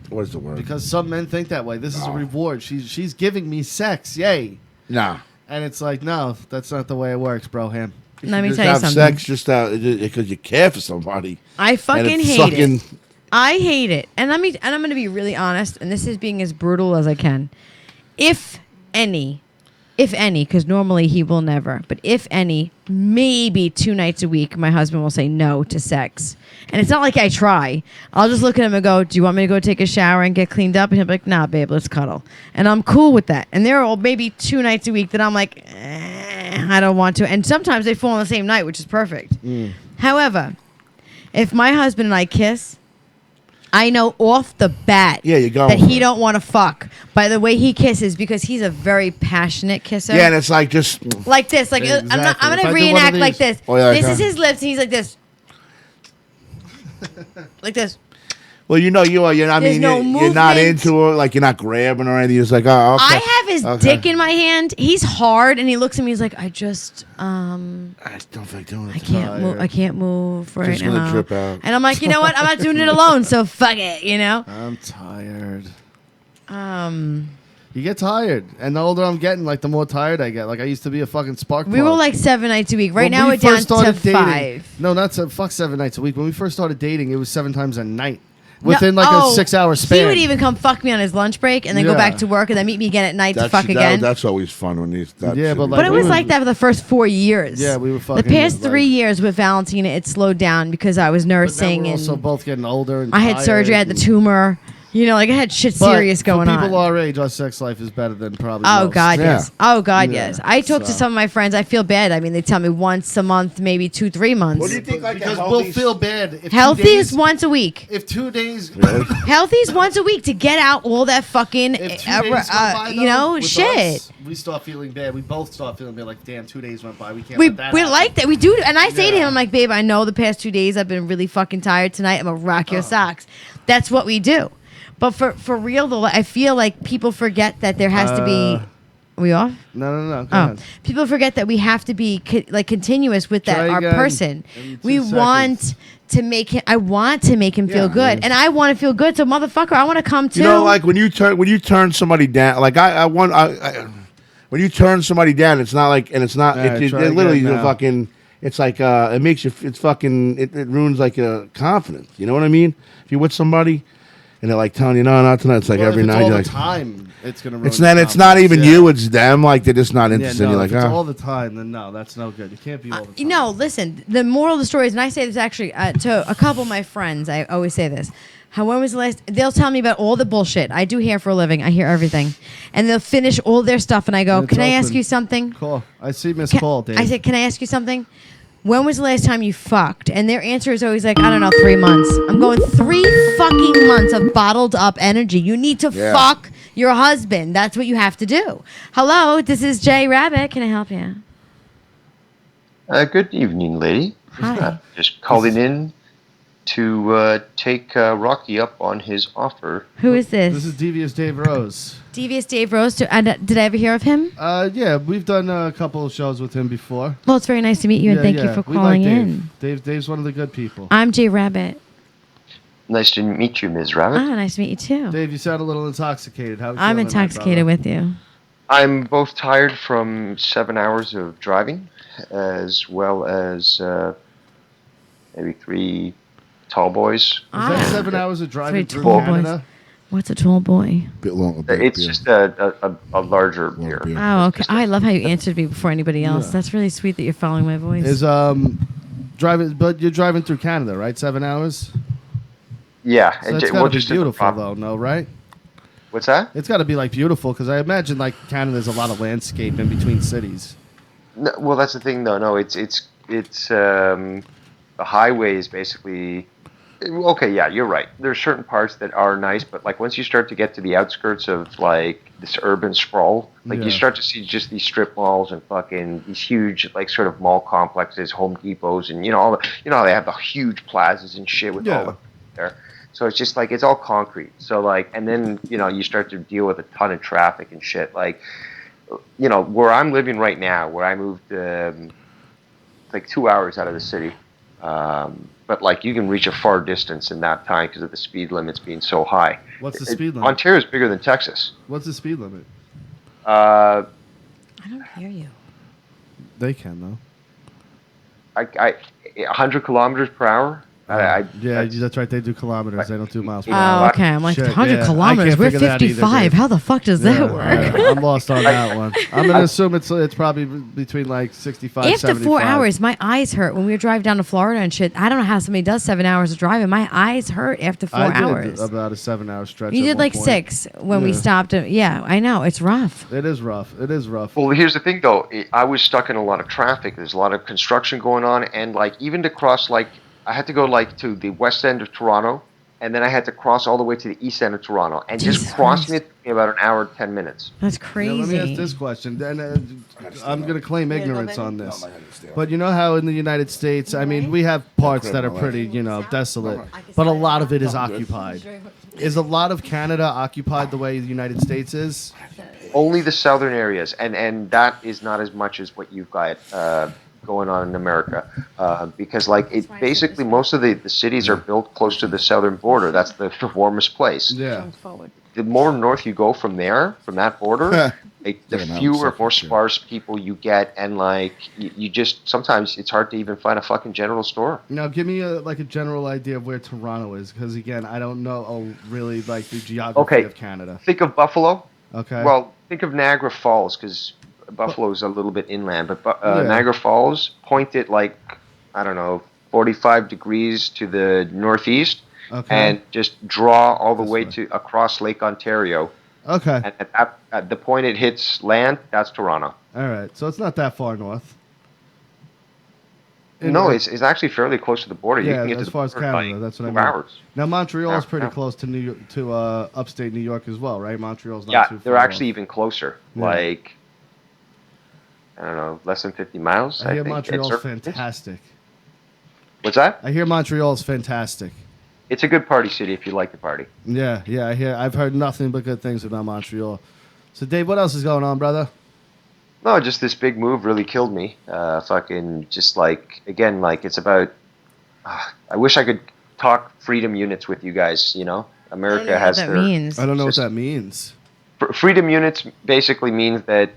what is the word?
because some men think that way. This is a reward. She's giving me sex, yay!
Nah.
And it's like, no, that's not the way it works, bro. Ham.
Let me
Just
tell you
have
something.
sex just because you care for somebody.
I
And
fucking
it's
hate
fucking-
it. I hate it. And I'm going to be really honest, and this is being as brutal as I can. If any, because normally he will never, but if any, maybe 2 nights a week, my husband will say no to sex. And it's not like I try. I'll just look at him and go, do you want me to go take a shower and get cleaned up? And he'll be like, nah, babe, let's cuddle. And I'm cool with that. And there are maybe 2 nights a week that I'm like, I don't want to. And sometimes they fall on the same night, which is perfect. However, if my husband and I kiss, I know off the bat
Yeah, you're going
that
for
he
it.
don't want to fuck by the way he kisses because he's a very passionate kisser.
Yeah, and it's like just
Like this, like
Exactly.
I'm
If
gonna
I do one of
reenact like
these-
this.
Oh, yeah,
This
okay.
is his lips, and he's like this, like this.
well, you know, you're. I
There's
mean,
no
you're not
movement.
into it. Like you're not grabbing or anything. You're just like, oh, okay.
I have his
Okay.
dick in my hand. He's hard, and he looks at me. He's like, I just
I just don't feel like doing it.
I can't move. I can't move right
Just gonna
now.
drip out.
And I'm like, you know what? I'm not doing it alone. So fuck it. You know.
I'm tired.
Um,
You get tired, and the older I'm getting, like the more tired I get. Like I used to be a fucking spark.
we were
plug.
like 7 nights a week. Right
When
now
we
we're down
first started
to 5.
No, not fuck 7 nights a week. When we first started dating, it was 7 times a night within like a
oh,
6 hour span.
He would even come fuck me on his lunch break and then go
Yeah.
back to work and then meet me again at night to fuck again.
That's always fun when these. That
Yeah,
shit
but
is-
like-
But it
we
was
were-
like that for the first 4 years.
Yeah, we were fucking.
The past
like-
3 years with Valentina, it slowed down because I was
But now
nursing
we're
and
also both getting older. And
I had surgery. I had the
tired
tumor. You know, like I had shit
But
serious going
for people
on.
our age, our sex life is better than probably
Oh
most.
God,
Yeah.
yes. Oh God,
Yeah.
yes. I talk to
So-
some of my friends. I feel bad. I mean, they tell me once a month, maybe 2-3 months.
What do you think? Like
Because
a
we'll
healthy-
feel bad. If 2
Healthy
days,
is once a week.
If 2 days,
Healthy is once a week to get out all that fucking,
if 2 days went by,
you know,
though, with
shit.
us, we start feeling bad. We both start feeling bad. Like, damn, 2 days went by. We can't.
We
let that
we're
happen.
like that. We do. And I say to him,
Yeah.
I'm like, babe, I know the past 2 days I've been really fucking tired. Tonight I'm gonna rock your socks. That's what we do. But for real though, I feel like people forget that there has to be. Are we off?
No. Go
Oh,
ahead.
people forget that we have to be continuous with that
Try
our
again
person.
in 2
We
seconds.
want to make him. I want to make him feel
Yeah,
good,
man.
and I want to feel good. So motherfucker, I want to come too.
You know, like when you turn somebody down, like when you turn somebody down, it's not like, and it's not.
Yeah,
It
try
literally
again
the
now.
fucking. It's like it makes you. It's fucking. It ruins like confidence. You know what I mean? If you're with somebody, and they're like telling you, no, not tonight. It's like
Well,
every
if it's
night.
all
You're
the
like,
time, it's gonna. Ruin
it's
your
not. It's not
confidence.
even
Yeah.
you. It's them. Like they're just not
Yeah,
interested.
no,
You're
if
like,
it's
oh.
all the time, then no, that's no good. You can't be all the time.
You know, listen. The moral of the story is, and I say this actually to a couple of my friends. I always say this. When was the last? They'll tell me about all the bullshit. I do hair for a living. I hear everything, and they'll finish all their stuff, and I go,
And it's
"Can I ask
open.
you something?"
Call. I see Miss
Can-
Call, Dave.
I said, "Can I ask you something?" When was the last time you fucked? And their answer is always like, I don't know, 3 months. I'm going 3 fucking months of bottled up energy. You need to
Yeah.
fuck your husband. That's what you have to do. Hello, this is Jay Rabbit. Can I help you?
Good evening, lady.
Hi.
Just calling in to take Rocky up on his offer.
Who is this?
This is Devious Dave Rose.
Devious Dave Rose. Did I ever hear of him?
Yeah, we've done a couple of shows with him before.
Well, it's very nice to meet you, and thank you for
We like
calling
Dave.
in.
Dave's one of the good people.
I'm Jay Rabbit.
Nice to meet you, Ms. Rabbit.
Oh, nice to meet you too.
Dave, you sound a little intoxicated. How you
I'm
feeling, my
intoxicated
brother?
with you.
I'm both tired from 7 hours of driving, as well as maybe 3 tall boys.
Is that 7 hours of driving
3
through
tall
Canada?
boys. What's a tall boy?
Bit long. A bit,
It's
yeah.
just a larger beer.
beer.
Oh, okay. I love how you answered me before anybody else.
Yeah.
That's really sweet that you're following my voice.
Is driving, but you're driving through Canada, right? 7 hours.
Yeah,
So
and
that's
well,
gotta be
just in the
beautiful,
prop-
though. No, right?
What's that?
It's got to be like beautiful because I imagine like Canada's a lot of landscape in between cities.
No, well, that's the thing, though. No, it's the highway is basically okay. Yeah, you're right. There's certain parts that are nice, but like once you start to get to the outskirts of like this urban sprawl, like
Yeah.
you start to see just these strip malls and fucking these huge like sort of mall complexes, Home Depots, and how they have the huge plazas and shit with all
Yeah.
the there. So it's just like it's all concrete. So like, and then you start to deal with a ton of traffic and shit. Like, where I'm living right now, where I moved like 2 hours out of the city, but like you can reach a far distance in that time because of the speed limits being so high.
What's the speed limit?
Ontario is bigger than Texas.
What's the speed limit?
I,
I don't hear you.
They can though.
100 kilometers per hour.
Yeah, that's right. They do kilometers. They don't do miles per
Oh,
hour.
okay. I'm like,
Shit,
100
yeah. I
kilometers.
can't
We're
figure that either,
55.
dude.
How the fuck does that work?
I'm lost on that one. I'm gonna assume it's probably between like 65.
After
75.
4 hours, my eyes hurt. When we were driving down to Florida and shit, I don't know how somebody does 7 hours of driving. My eyes hurt after 4
I did
hours.
about a 7-hour stretch.
You
at
did
one
like
point.
6 when we
Yeah.
stopped. Yeah, I know. It's rough.
It is rough. It is rough.
Well, here's the thing, though. I was stuck in a lot of traffic. There's a lot of construction going on, and like even to cross, like I had to go like to the west end of Toronto, and then I had to cross all the way to the east end of Toronto, and
Jesus
just crossing
Christ.
it took me about an hour and 10 minutes.
That's
Now,
crazy.
let me ask this question. Then I'm going to claim
Yeah, go
ignorance
back.
on this. But you know how in the United States, I mean, we have parts that are pretty, desolate, but a lot of it is occupied. Is a lot of Canada occupied the way the United States is?
Only the southern areas, and that is not as much as what you've got going on in America, because like it basically most of the cities are built close to the southern border. That's the warmest place.
Yeah.
The more north you go from that border, like, the
Yeah, no,
fewer,
second,
more
sure.
sparse people you get, and like you just sometimes it's hard to even find a fucking general store.
Now, give me a general idea of where Toronto is, because again, I don't know really like the geography
Okay.
of Canada.
Think of Buffalo.
Okay.
Well, think of Niagara Falls because Buffalo is a little bit inland, but
Yeah.
Niagara Falls pointed like I don't know 45 degrees to the northeast,
Okay.
and just draw all the
This
way
way.
to across Lake Ontario.
Okay.
And at the point it hits land, that's Toronto.
All right. So it's not that far north.
No, it's actually fairly close to the border. You
Yeah,
can get to
as
the
far as
border in
Canada,
like
that's what I
2
mean.
hours.
Now Montreal is
Yeah,
pretty
yeah.
close to New York, to upstate New York as well, right? Montreal's not
Yeah,
too far.
they're actually
off.
even closer.
Yeah.
Like, I don't know, less than 50 miles.
I hear
think.
Montreal's
It's-
fantastic.
What's that?
I hear Montreal's fantastic.
It's a good party city if you like to party.
Yeah, I've heard nothing but good things about Montreal. So Dave, what else is going on, brother?
No, just this big move really killed me. Fucking just like, again, like it's about, I wish I could talk freedom units with you guys, you know?
I don't
America
know what
has
that
their
means.
I don't know what
Just-
that means.
freedom units basically means that,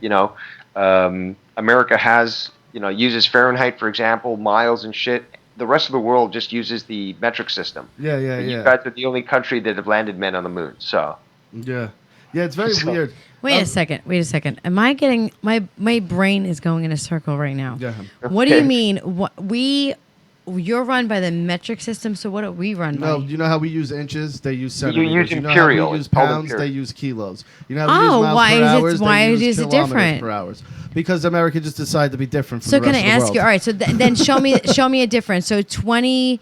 America has, uses Fahrenheit, for example, miles and shit. The rest of the world just uses the metric system.
Yeah,
And you guys are the only country that have landed men on the moon. So
Yeah. Yeah, it's very
So-
weird.
Wait a second. Wait a second. Am I getting my brain is going in a circle right now?
Yeah.
What do you
Okay.
mean? You're run by the metric system, so what do we run by?
No, you know how we use inches? They use centimeters.
use
you know
imperial.
How we use
It's called
pounds?
imperial.
They use kilos. You know how we
Oh,
use miles
why
per
is it-
hours?
why
They use
is it
kilometers
different?
per hours. Because America just decided to be different from
So
the
can
rest
I
of the
ask
world.
you? All right. So then show me a difference. So 20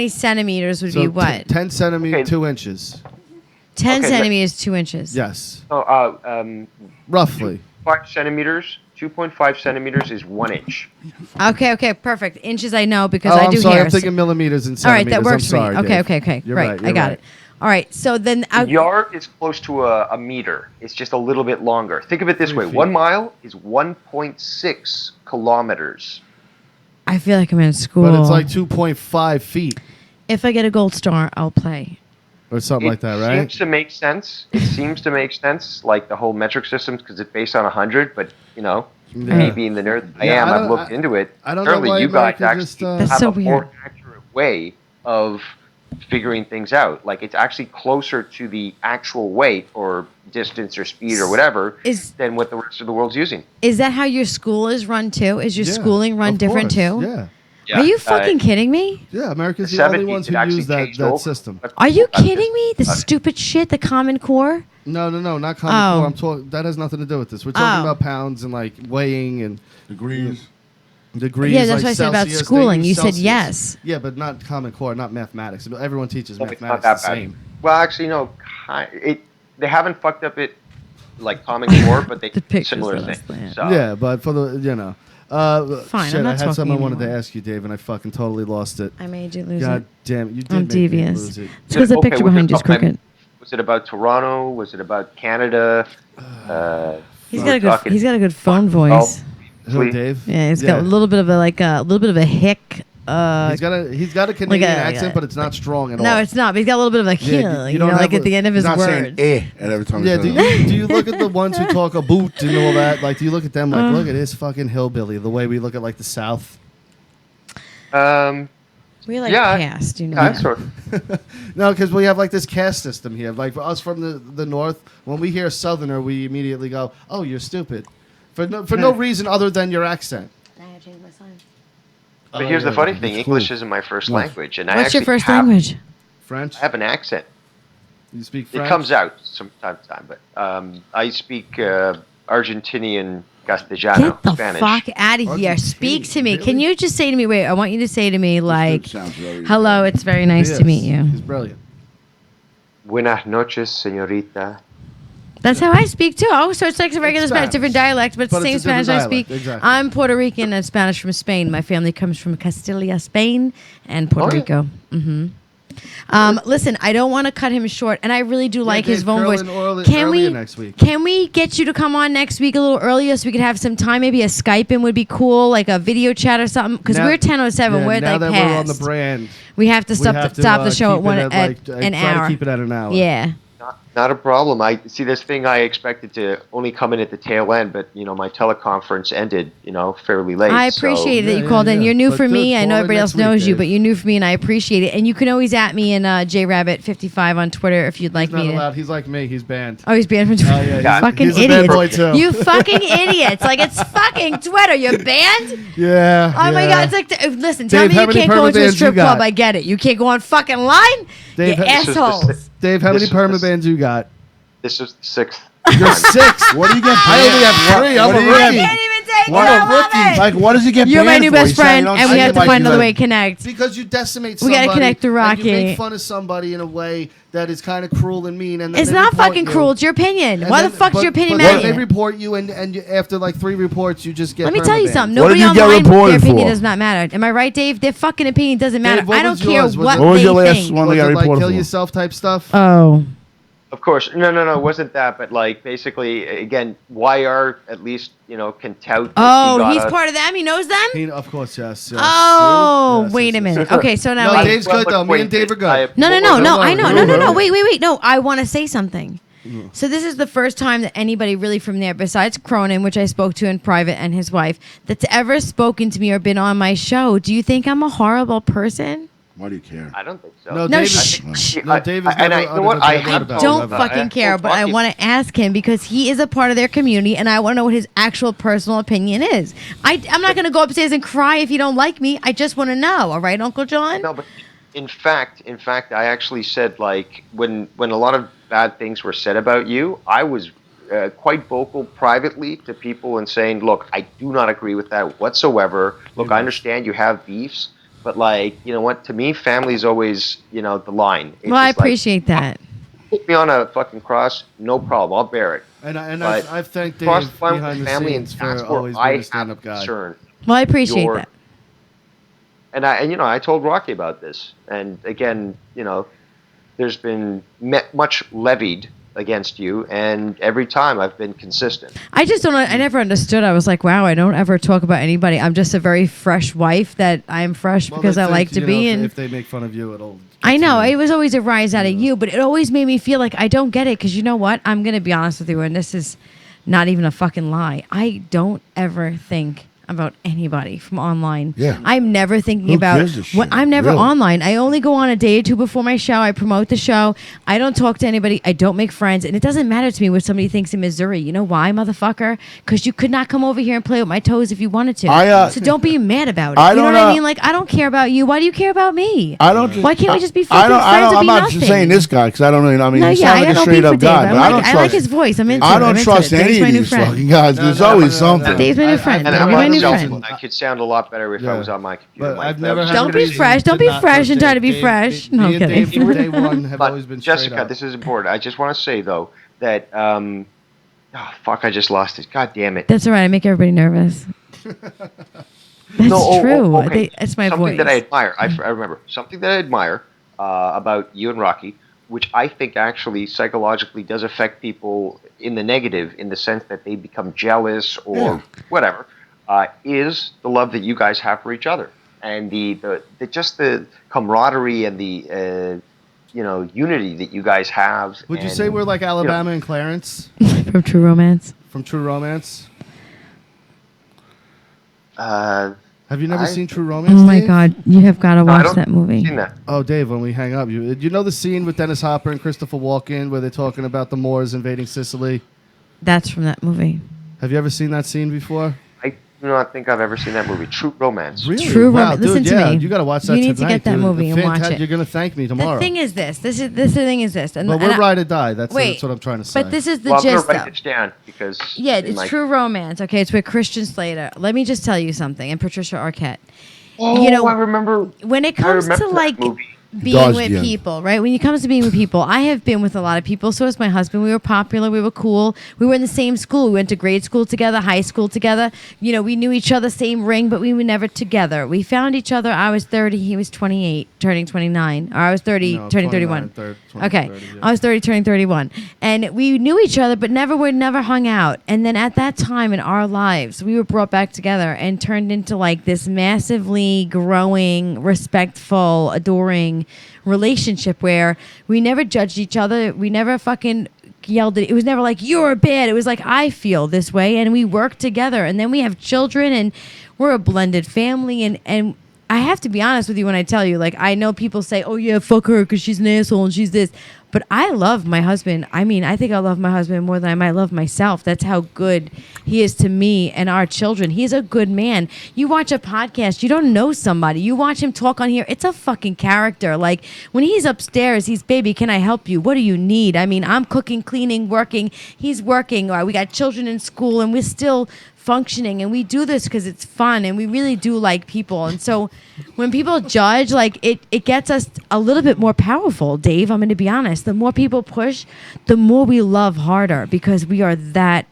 centimeters would
So
be what?
10 centimeters,
Okay.
2 inches.
10
Okay,
centimeters, 2 inches.
Yes.
Oh,
Roughly.
5 centimeters. 2.5 centimeters is 1 inch.
Okay, perfect. Inches I know because
Oh,
I
I'm
do
sorry.
hair.
I'm thinking millimeters and
All right,
centimeters.
that works
I'm
for
sorry,
me.
Dave.
Okay.
You're
Right,
you're
I got it. All right, so then
A yard is close to a meter. It's just a little bit longer. Think of it this
3
way:
feet.
1 mile is 1.6 kilometers.
I feel like I'm in school.
But it's like 2.5 feet
if I get a gold star, I'll play.
or something like that, right?
Seems to make sense. It seems to make sense, like the whole metric systems, because it's based on 100. But me being the nerd that I
Yeah,
am,
I
I've
don't-
looked into it.
I don't know
Apparently,
why
you guys
America
actually
just,
That's
have
so
a
weird.
more accurate way of figuring things out. Like it's actually closer to the actual weight or distance or speed or whatever than what the rest of the world's using.
Is that how your school is run too? Is your
Yeah,
schooling run
of
different
course.
too?
Yeah.
Are you fucking kidding me?
Yeah, America's
The
the only
70s,
ones
it
who
actually
use that,
changed
that
over.
system.
Are you
That's
kidding
just-
me? The stupid shit, the Common Core?
No, not Common
Oh.
Core. I'm talking. That has nothing to do with this. We're talking
Oh.
about pounds and like weighing and
Degrees.
degrees.
Yeah, that's
like
what I said about
Celsius. They
schooling.
use
You said
Celsius.
yes.
Yeah, but not Common Core, not mathematics. Everyone teaches
No, it's not
mathematics
that
the
bad.
same.
Well, actually, no. They haven't fucked up it like Common Core, but they
The pictures
similar
of us
things.
there.
So.
Yeah, but for the
Fine,
shit,
I'm not
I had something I
talking
wanted to
anymore.
ask you, Dave, and I fucking totally lost it.
I made you lose
God
it.
damn it, you did
I'm
make me
devious.
lose it.
It's because the
Okay,
picture
was it
behind you is
about my-
crooked.
Was it about Toronto? Was it about Canada?
He's
we
got
were
a good.
talking-
He's got a good phone voice.
Who, Dave?
Yeah, he's got a little bit of a little bit of a hick.
He's got a Canadian
a-
accent, but it's not strong at all.
No, it's not. But he's got a little bit of a
Yeah,
heel.
you
You
don't
know, like
have
at the end of his
Not saying
words.
at every time.
Yeah,
he says it.
do you look at the ones who talk a boot and all that? Like, do you look at them like, look at this fucking hillbilly? The way we look at like the South.
We like
Yeah,
cast, you know.
Yeah,
that.
sort of.
No, because we have like this caste system here. Like for us from the North, when we hear Southerner, we immediately go, "Oh, you're stupid," for no reason other than your accent.
But here's the funny thing:
It's
English
cool.
isn't my first
Yeah.
language, and I
What's your
actually
first
have,
language?
French.
I have an accent.
You speak French.
It comes out from time to time, but I speak Argentinian Castellano,
Get the
Spanish.
fuck out of here.
Argentinian,
Speak to me.
really?
Can you just say to me, wait, I want you to say to me, like,
sounds very-
hello, it's very nice
He
to meet
is.
you.
He's brilliant.
Buenas noches, señorita.
That's how I speak too. Oh, so it's like a regular
It's
Spanish, different
Spanish.
dialect, but it's
But
the same
it's a different
Spanish I
dialect,
speak.
exactly.
I'm Puerto Rican and Spanish from Spain. My family comes from Castilla, Spain, and Puerto
Oh, yeah.
Rico. Listen, I don't want to cut him short, and I really do like his
Dave,
phone voice.
Curlin
Can
earlier
we
next week?
Can we get you to come on next week a little earlier so we could have some time? Maybe a Skype in would be cool, like a video chat or something. Because
Now-
we're 10:07.
Yeah,
we're
now
like
that
past.
we're on the brand,
We have to
we
stop
have to,
stop the show
keep
at one
it
at
like,
an
try
hour.
to keep it at an hour.
Yeah.
Not a problem. I see this thing I expected to only come in at the tail end, but my teleconference ended, fairly late.
I appreciate that you called in. You're new
But
for me.
dude,
I know
call in
everybody else
next week,
knows you,
Dave.
but you're new for me, and I appreciate it. And you can always at me in JRabbit55 on Twitter if you'd like
He's not
me to.
allowed. He's like me. He's banned.
Oh, he's banned from Twitter.
Oh, yeah,
You
he's-
fucking
he's a bad
idiots.
boy, too.
You fucking idiots. Like, it's fucking Twitter. You're banned?
Yeah.
Oh my
yeah.
God! It's like, listen, tell
Dave,
me
how
you
many
can't go
perma
into a
bans you
strip club.
got?
I get it. You can't go on fucking line.
Dave,
you
this
is
assholes.
Dave, how many
This is
perma
the-
bans you got?
This is the 6th.
You're 6.
What do you get?
I only have 3. I'm
what
a
do you
I
get?
rookie.
can't even take
What
it.
a
I love
rookie!
it.
Like, what does he get?
You're my
banned
new
for?
best
He's saying
friend,
you don't
and we
see
have to
him like
find
you
another
let-
way to connect.
Because you decimate
We
somebody.
gotta connect through
and you
Rocky.
make fun of somebody in a way that is kind of cruel and mean. And then
It's
they
not
report
fucking
you.
cruel. It's your opinion.
And
Why
then-
the fuck's
but-
your opinion
but then
matter?
They report you, and you, after like 3 reports, you just get.
Let me tell you
permabanned.
something.
What did
Nobody
you get
online, their
reported
opinion
for?
does not matter. Am I right, Dave? Their fucking opinion doesn't matter.
Dave, what
I don't
was
care
yours? Was
what
it-
What was
they
your last
think.
one
Was
they got
it like
reported
kill
for?
yourself type stuff?
Oh.
Of course. No, it wasn't that. But like, basically, again, YR at least, can tout. that
Oh,
he got
he's
a-
part of them. He knows them.
Of course, yes. yes.
Oh,
Yes,
wait
yes,
a
yes.
minute. Okay, so now
No,
wait.
Dave's good though. Me and Dave are good.
No. I know. No.
Really?
Wait. No, I want to say something. So this is the first time that anybody really from there, besides Cronin, which I spoke to in private, and his wife, that's ever spoken to me or been on my show. Do you think I'm a horrible person?
Why do you care?
I don't think so.
No,
No,
Dave.
shh.
No, Dave is
and
never
you know what?
uttered a
I
bad word
have
about
Don't
you ever.
fucking care, but I want to ask him because he is a part of their community, and I want to know what his actual personal opinion is. I'm not going to go upstairs and cry if you don't like me. I just want to know. All right, Uncle John?
No, but in fact, I actually said, like, when a lot of bad things were said about you, I was quite vocal privately to people and saying, look, I do not agree with that whatsoever. Look, I understand you have beefs, but, like, you know what? To me, family is always, the line. It's
Well, I
just like,
appreciate that.
put me on a fucking cross, no problem. I'll bear it.
And
But
I've thanked
cross
Dave
the line
behind
with
the
family, and
scenes
that's
for
where
always
I
being a
have
stand-up guy.
concern.
Well, I appreciate
Your-
that.
And I told Rocky about this. And again, there's been much levied against you, and every time I've been consistent.
I just don't. I never understood. I was like, wow, I don't ever talk about anybody. I'm just a very fresh wife that I'm fresh
Well,
because
they
I
think,
like to be.
if,
And
if they make fun of you, it'll.
I know
get to
it was always a rise out of you, but it always made me feel like I don't get it because you know what? I'm gonna be honest with you, and this is not even a fucking lie. I don't ever think about anybody from online.
Yeah.
I'm never thinking
Who
about
gives a shit?
I'm never
Really?
online. I only go on a day or two before my show. I promote the show. I don't talk to anybody. I don't make friends. And it doesn't matter to me what somebody thinks in Missouri. You know why, motherfucker? Because you could not come over here and play with my toes if you wanted to. So don't be mad about it.
I
You know
don't,
what I mean? Like, I don't care about you. Why do you care about me?
I don't.
Why can't we just be
I
fucking
don't.
friends and
I'm
be
not
nothing?
just saying this guy because I don't really. I mean,
No,
he
yeah,
sounds
I
like a
got no
straight
beef
up
with Dave.
guy, but I don't
I like
trust.
his voice. I'm into
I
it.
don't
I'm into
trust
it. Dave's
any
my
of
new
these
friend.
fucking guys. There's
no,
always
no,
something.
Dave's my new friend.
And
You're
I'm
my
on
new
cell
friend.
phone. I could sound a lot better if I was on my computer.
But
Mike.
I've never had
Don't
a
be
reason
fresh.
to
Don't be
not
fresh
trust
and try to be
Dave.
fresh.
Me
No, I'm
and
kidding.
Dave from day one have
But
always been straight
Jessica,
up.
this is important. I just want to say though that fuck, I just lost it. God damn it.
That's all right. I make everybody nervous. That's true. It's my
something
voice.
that I admire. I remember something that I admire about you and Rocky, which I think actually psychologically does affect people in the negative, in the sense that they become jealous or whatever, is the love that you guys have for each other, and the just the camaraderie and the unity that you guys have.
Would you
and,
say we're like Alabama and Clarence
From True Romance.
from True Romance?
Have
you never
I-
seen True Romance?
Oh my
Dave?
God, you have got to
I
watch
don't
that movie.
seen that.
Oh, Dave, when we hang up, you know the scene with Dennis Hopper and Christopher Walken where they're talking about the Moors invading Sicily?
That's from that movie.
Have you ever seen that scene before?
I do not think I've ever seen that movie. True Romance.
Really?
True
wow,
Romance. Listen
dude,
to
yeah,
me.
You got to watch
You
that
need to
tonight,
get that
dude.
movie and watch it.
You're gonna thank me tomorrow.
The thing is this. The thing is this. And,
but
and
we're
I-
ride or die. That's
Wait,
what I'm trying to say.
But this is the
Well, I'm
gist,
gonna
though.
write this down because
Yeah,
in
it's
my-
True Romance. Okay, it's with Christian Slater. Let me just tell you something. And Patricia Arquette.
Oh,
You know,
I remember.
When it
I
comes
remember
to
that
like
movie.
being
Does,
with
yeah.
people, right? When it comes to being with people, I have been with a lot of people. So is my husband. We were popular. We were cool. We were in the same school. We went to grade school together, high school together. You know, we knew each other, same ring, but we were never together. We found each other. I was 30. He was 28, turning 29. Or I was 30,
No,
turning
29,
31.
20,
Okay.
30, yeah.
I was 30, turning 31. And we knew each other, but never hung out. And then at that time in our lives, we were brought back together and turned into like this massively growing, respectful, adoring relationship where we never judged each other. We never fucking yelled at it was never like you're bad. It was like I feel this way, and we work together, and then we have children, and we're a blended family. And I have to be honest with you when I tell you, like, I know people say, oh yeah, fuck her because she's an asshole and she's this, but I love my husband. I mean, I think I love my husband more than I might love myself. That's how good he is to me and our children. He's a good man. You watch a podcast, you don't know somebody. You watch him talk on here, it's a fucking character. Like, when he's upstairs, he's, baby, can I help you? What do you need? I mean, I'm cooking, cleaning, working. He's working. We got children in school, and we're still functioning, and we do this because it's fun, and we really do like people. And so when people judge, like, it gets us a little bit more powerful, Dave. I'm going to be honest. The more people push, the more we love harder, because we are that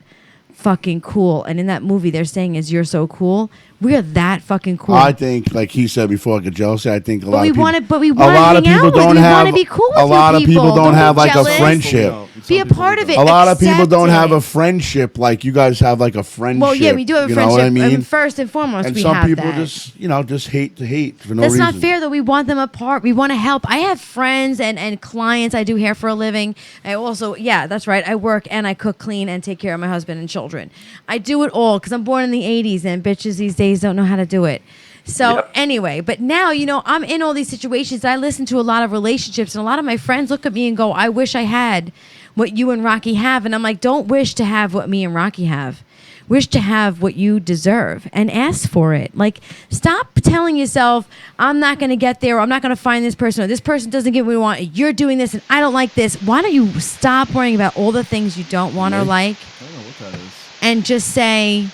fucking cool. And in that movie, they're saying is you're so cool. We are that fucking cool.
I think, like he said before, like a jealousy. I think a lot of people.
But we want to hang out with you. We want to be cool with you.
A lot of people don't have like a friendship.
Be a part of it.
A lot of people don't have
it.
a friendship like you guys have, like a friendship.
Well, yeah, we do have a
you
friendship.
Know what I mean?
And first and foremost,
and
we
some
have
people
that.
just hate to hate for no
That's
reason.
not fair, though. We want them apart. We want to help. I have friends and clients. I do hair for a living. I also, yeah, that's right. I work and I cook, clean, and take care of my husband and children. I do it all because I'm born in the 80s, and bitches these days don't know how to do it. So anyway, but now, you know, I'm in all these situations. I listen to a lot of relationships, and a lot of my friends look at me and go, I wish I had what you and Rocky have. And I'm like, don't wish to have what me and Rocky have. Wish to have what you deserve and ask for it. Like, stop telling yourself, I'm not going to get there, or I'm not going to find this person, or this person doesn't get what we want. You're doing this and I don't like this. Why don't you stop worrying about all the things you don't want or like,
I don't know what that is.
and just say,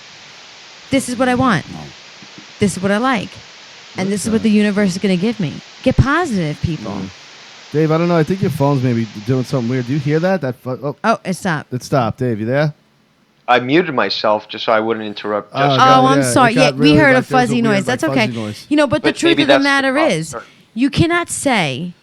this is what I want. This is what I like. And this is what the universe is going to give me. Get positive, people.
Dave, I don't know. I think your phone's maybe doing something weird. Do you hear that?
Oh, it stopped.
It stopped. Dave, you there?
I muted myself just so I wouldn't interrupt.
Oh,
Jessica.
Oh, I'm
yeah,
sorry.
it got
Yeah, we
really,
heard
like,
a
there's a
fuzzy
weird,
noise.
like,
That's
fuzzy
okay.
noise.
You know, but the
But
truth
maybe
of the
that's the
matter
problem.
is,
Sorry.
you cannot say,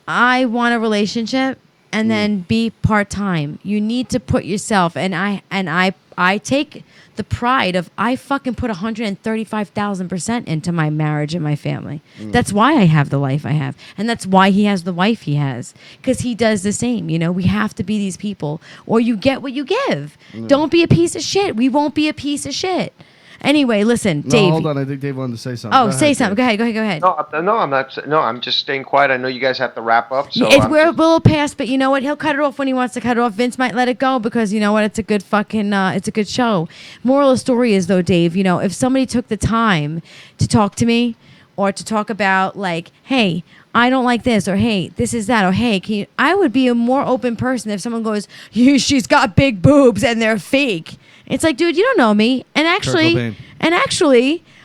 I want a relationship and then be part-time. You need to put yourself, and I take the pride of, I fucking put 135,000% into my marriage and my family. That's why I have the life I have. And that's why he has the wife he has. Because he does the same. You know, we have to be these people, or you get what you give. Don't be a piece of shit. We won't be a piece of shit. Anyway, listen,
No,
Dave.
hold on. I think Dave wanted to say something.
Oh,
Go
say
ahead,
something.
Dave.
Go ahead.
No, I'm not. No, I'm just staying quiet. I know you guys have to wrap up. So
We're a little past, but you know what? He'll cut it off when he wants to cut it off. Vince might let it go because, you know what? It's a good fucking, it's a good show. Moral of the story is, though, Dave, you know, if somebody took the time to talk to me or to talk about, like, hey, I don't like this, or hey, this is that, or hey, can you, I would be a more open person if someone goes, she's got big boobs and they're fake. It's like, dude, you don't know me. And actually,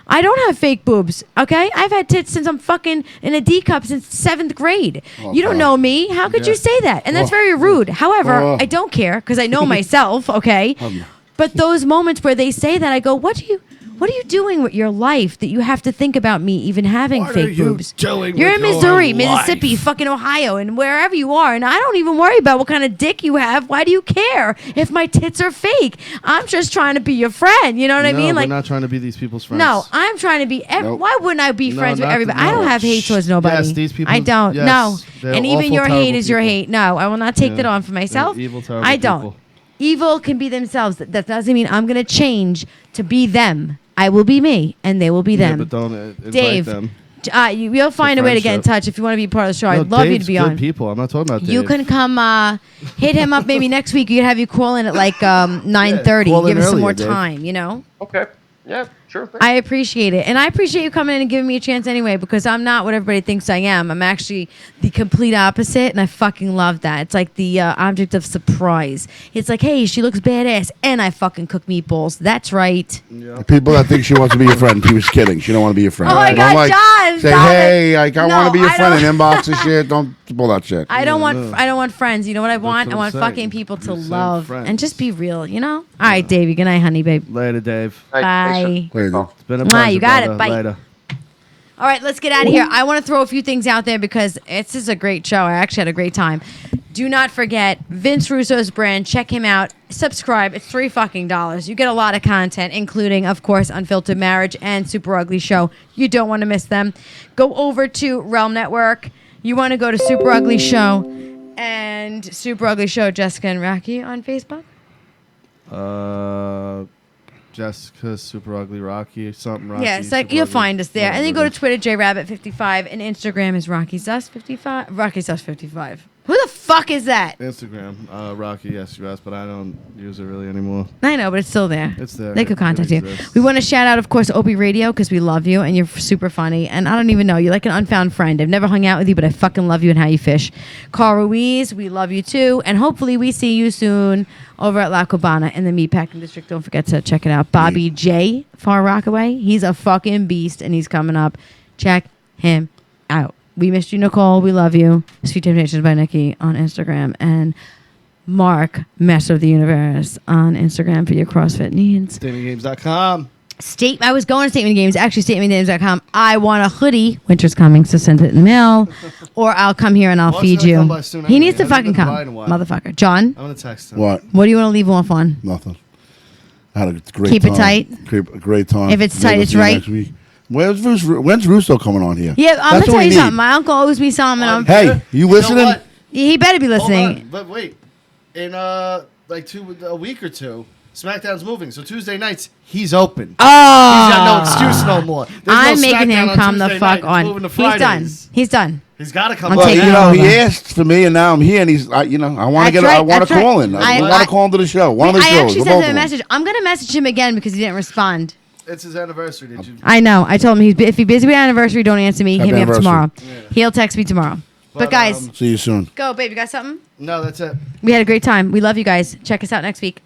I don't have fake boobs, okay? I've had tits since I'm fucking in a D cup since 7th grade. You don't know me. How could you say that? And that's very rude. However, I don't care because I know myself, okay? But those moments where they say that, I go, what are you doing with your life that you have to think about me even having fake boobs? You're in Missouri, Mississippi, fucking Ohio, and wherever you are, and I don't even worry about what kind of dick you have. Why do you care if my tits are fake? I'm just trying to be your friend. You know what I mean?
Like, we're not trying to be these people's friends.
No, I'm trying to be. Why wouldn't I be friends with everybody? I don't have hate towards nobody.
Yes, these people.
I don't.
Yes,
No,
they're
and even
awful,
your hate
terrible
is your
people.
hate. No, I will not take that on for myself.
They're evil, terrible
I don't.
people.
Evil can be themselves. That doesn't mean I'm going to change to be them. I will be me, and they will be them.
Yeah, but don't invite
Dave,
them.
you'll find a way to get in
friendship.
touch if you want to be part of the show.
No,
I'd love you to
Dave's
be
good
on.
people. I'm not talking about Dave.
You can come hit him up maybe next week. You could have you call in at like 9:30.
call in
Give us some
earlier,
more
Dave.
time, you know?
Okay. Yeah, sure thing.
I appreciate it. And I appreciate you coming in and giving me a chance anyway, because I'm not what everybody thinks I am. I'm actually the complete opposite, and I fucking love that. It's like the object of surprise. It's like, hey, she looks badass, and I fucking cook meatballs. That's right.
People that think she wants to be your friend, she was kidding. She don't want to be your friend.
Oh my
Don't,
God,
like,
John,
say,
stop
hey,
it.
like, I
No,
want to be your
I
friend
don't-
and inbox and shit. Don't pull that shit.
I don't want friends. You know what I want?
what
I
I'm
want
saying.
fucking people to
You're saying
love
friends.
and just be real, you know? All right, Davey. Good night, honey, babe.
Later, Dave.
All right, thanks
Bye.
for-
Later.
It's been a
Mwah,
pleasure,
you got it.
brother.
Bye.
Later.
All right, let's get out of here. I want to throw a few things out there because this is a great show. I actually had a great time. Do not forget Vince Russo's brand. Check him out. Subscribe. It's $3 You get a lot of content, including, of course, Unfiltered Marriage and Super Ugly Show. You don't want to miss them. Go over to Realm Network. You want to go to Super Ugly Show and Super Ugly Show Jessica and Rocky on Facebook?
Jessica, Super Ugly Rocky, something Rocky.
Yeah, it's like
Super
you'll
Ugly,
find us there. And then you go to
whatever
Twitter, JRabbit55, and Instagram is RockySus55. RockySus55. Who the fuck is that?
it is. Instagram, Rocky, yes, but I don't use it really anymore.
I know, but it's still there.
It's there.
They could
It
contact you.
exists.
We want to shout out, of course, Opie Radio because we love you and you're super funny. And I don't even know. You're like an unfound friend. I've never hung out with you, but I fucking love you and how you fish. Carl Ruiz, we love you too. And hopefully we see you soon over at La Cubana in the Meatpacking District. Don't forget to check it out. Bobby J. Far Rockaway. He's a fucking beast and he's coming up. Check him out. We missed you, Nicole. We love you. Sweet Temptations by Nikki on Instagram. And Mark, Master of the Universe, on Instagram for your CrossFit needs.
StatementGames.com.
I was going to Statement Games. Actually, StatementGames.com. I want a hoodie. Winter's coming, so send it in the mail. Or I'll come here and I'll
Well,
feed
it's gonna
you.
come by soon
He
anyway.
needs to
Hasn't
fucking
been
come.
by in a while.
Motherfucker. John,
I'm going to text him.
What?
what do you want to leave off on?
Nothing. I had a great
Keep it
time.
tight.
A great time.
If it's tight,
Maybe
it's
see you
right.
next week. When's Russo coming on here?
Yeah, I'm
That's
going to
what
tell
we
you
need.
something. My uncle owes me something. And
Hey, you listening?
what?
he better be
Hold
listening.
on, but wait. In like a week or two, SmackDown's moving. So Tuesday nights, he's open.
Oh.
He's got no excuse no more. There's
I'm
no
making
SmackDown
him
on
come the
Tuesday
fuck
night. It's moving
on.
to
He's done.
Fridays.
He's done.
He's got to come
I'm
Well,
taking
you know,
over.
he asked for me, and now I'm here, and he's, I want to
That's
I
right,
want to
that's
call
right.
in.
I-
I want to call into the show. One of the
I
shows.
actually
or
sent
both
him
of
a
them.
message. I'm going to message him again because he didn't respond.
It's his anniversary. Did you?
I know. I told him if he's busy with anniversary, don't answer me.
Happy
Hit me up
anniversary.
tomorrow.
Yeah.
He'll text me tomorrow. But guys,
See you soon.
go, babe. You got something?
No, that's it.
We had a great time. We love you guys. Check us out next week.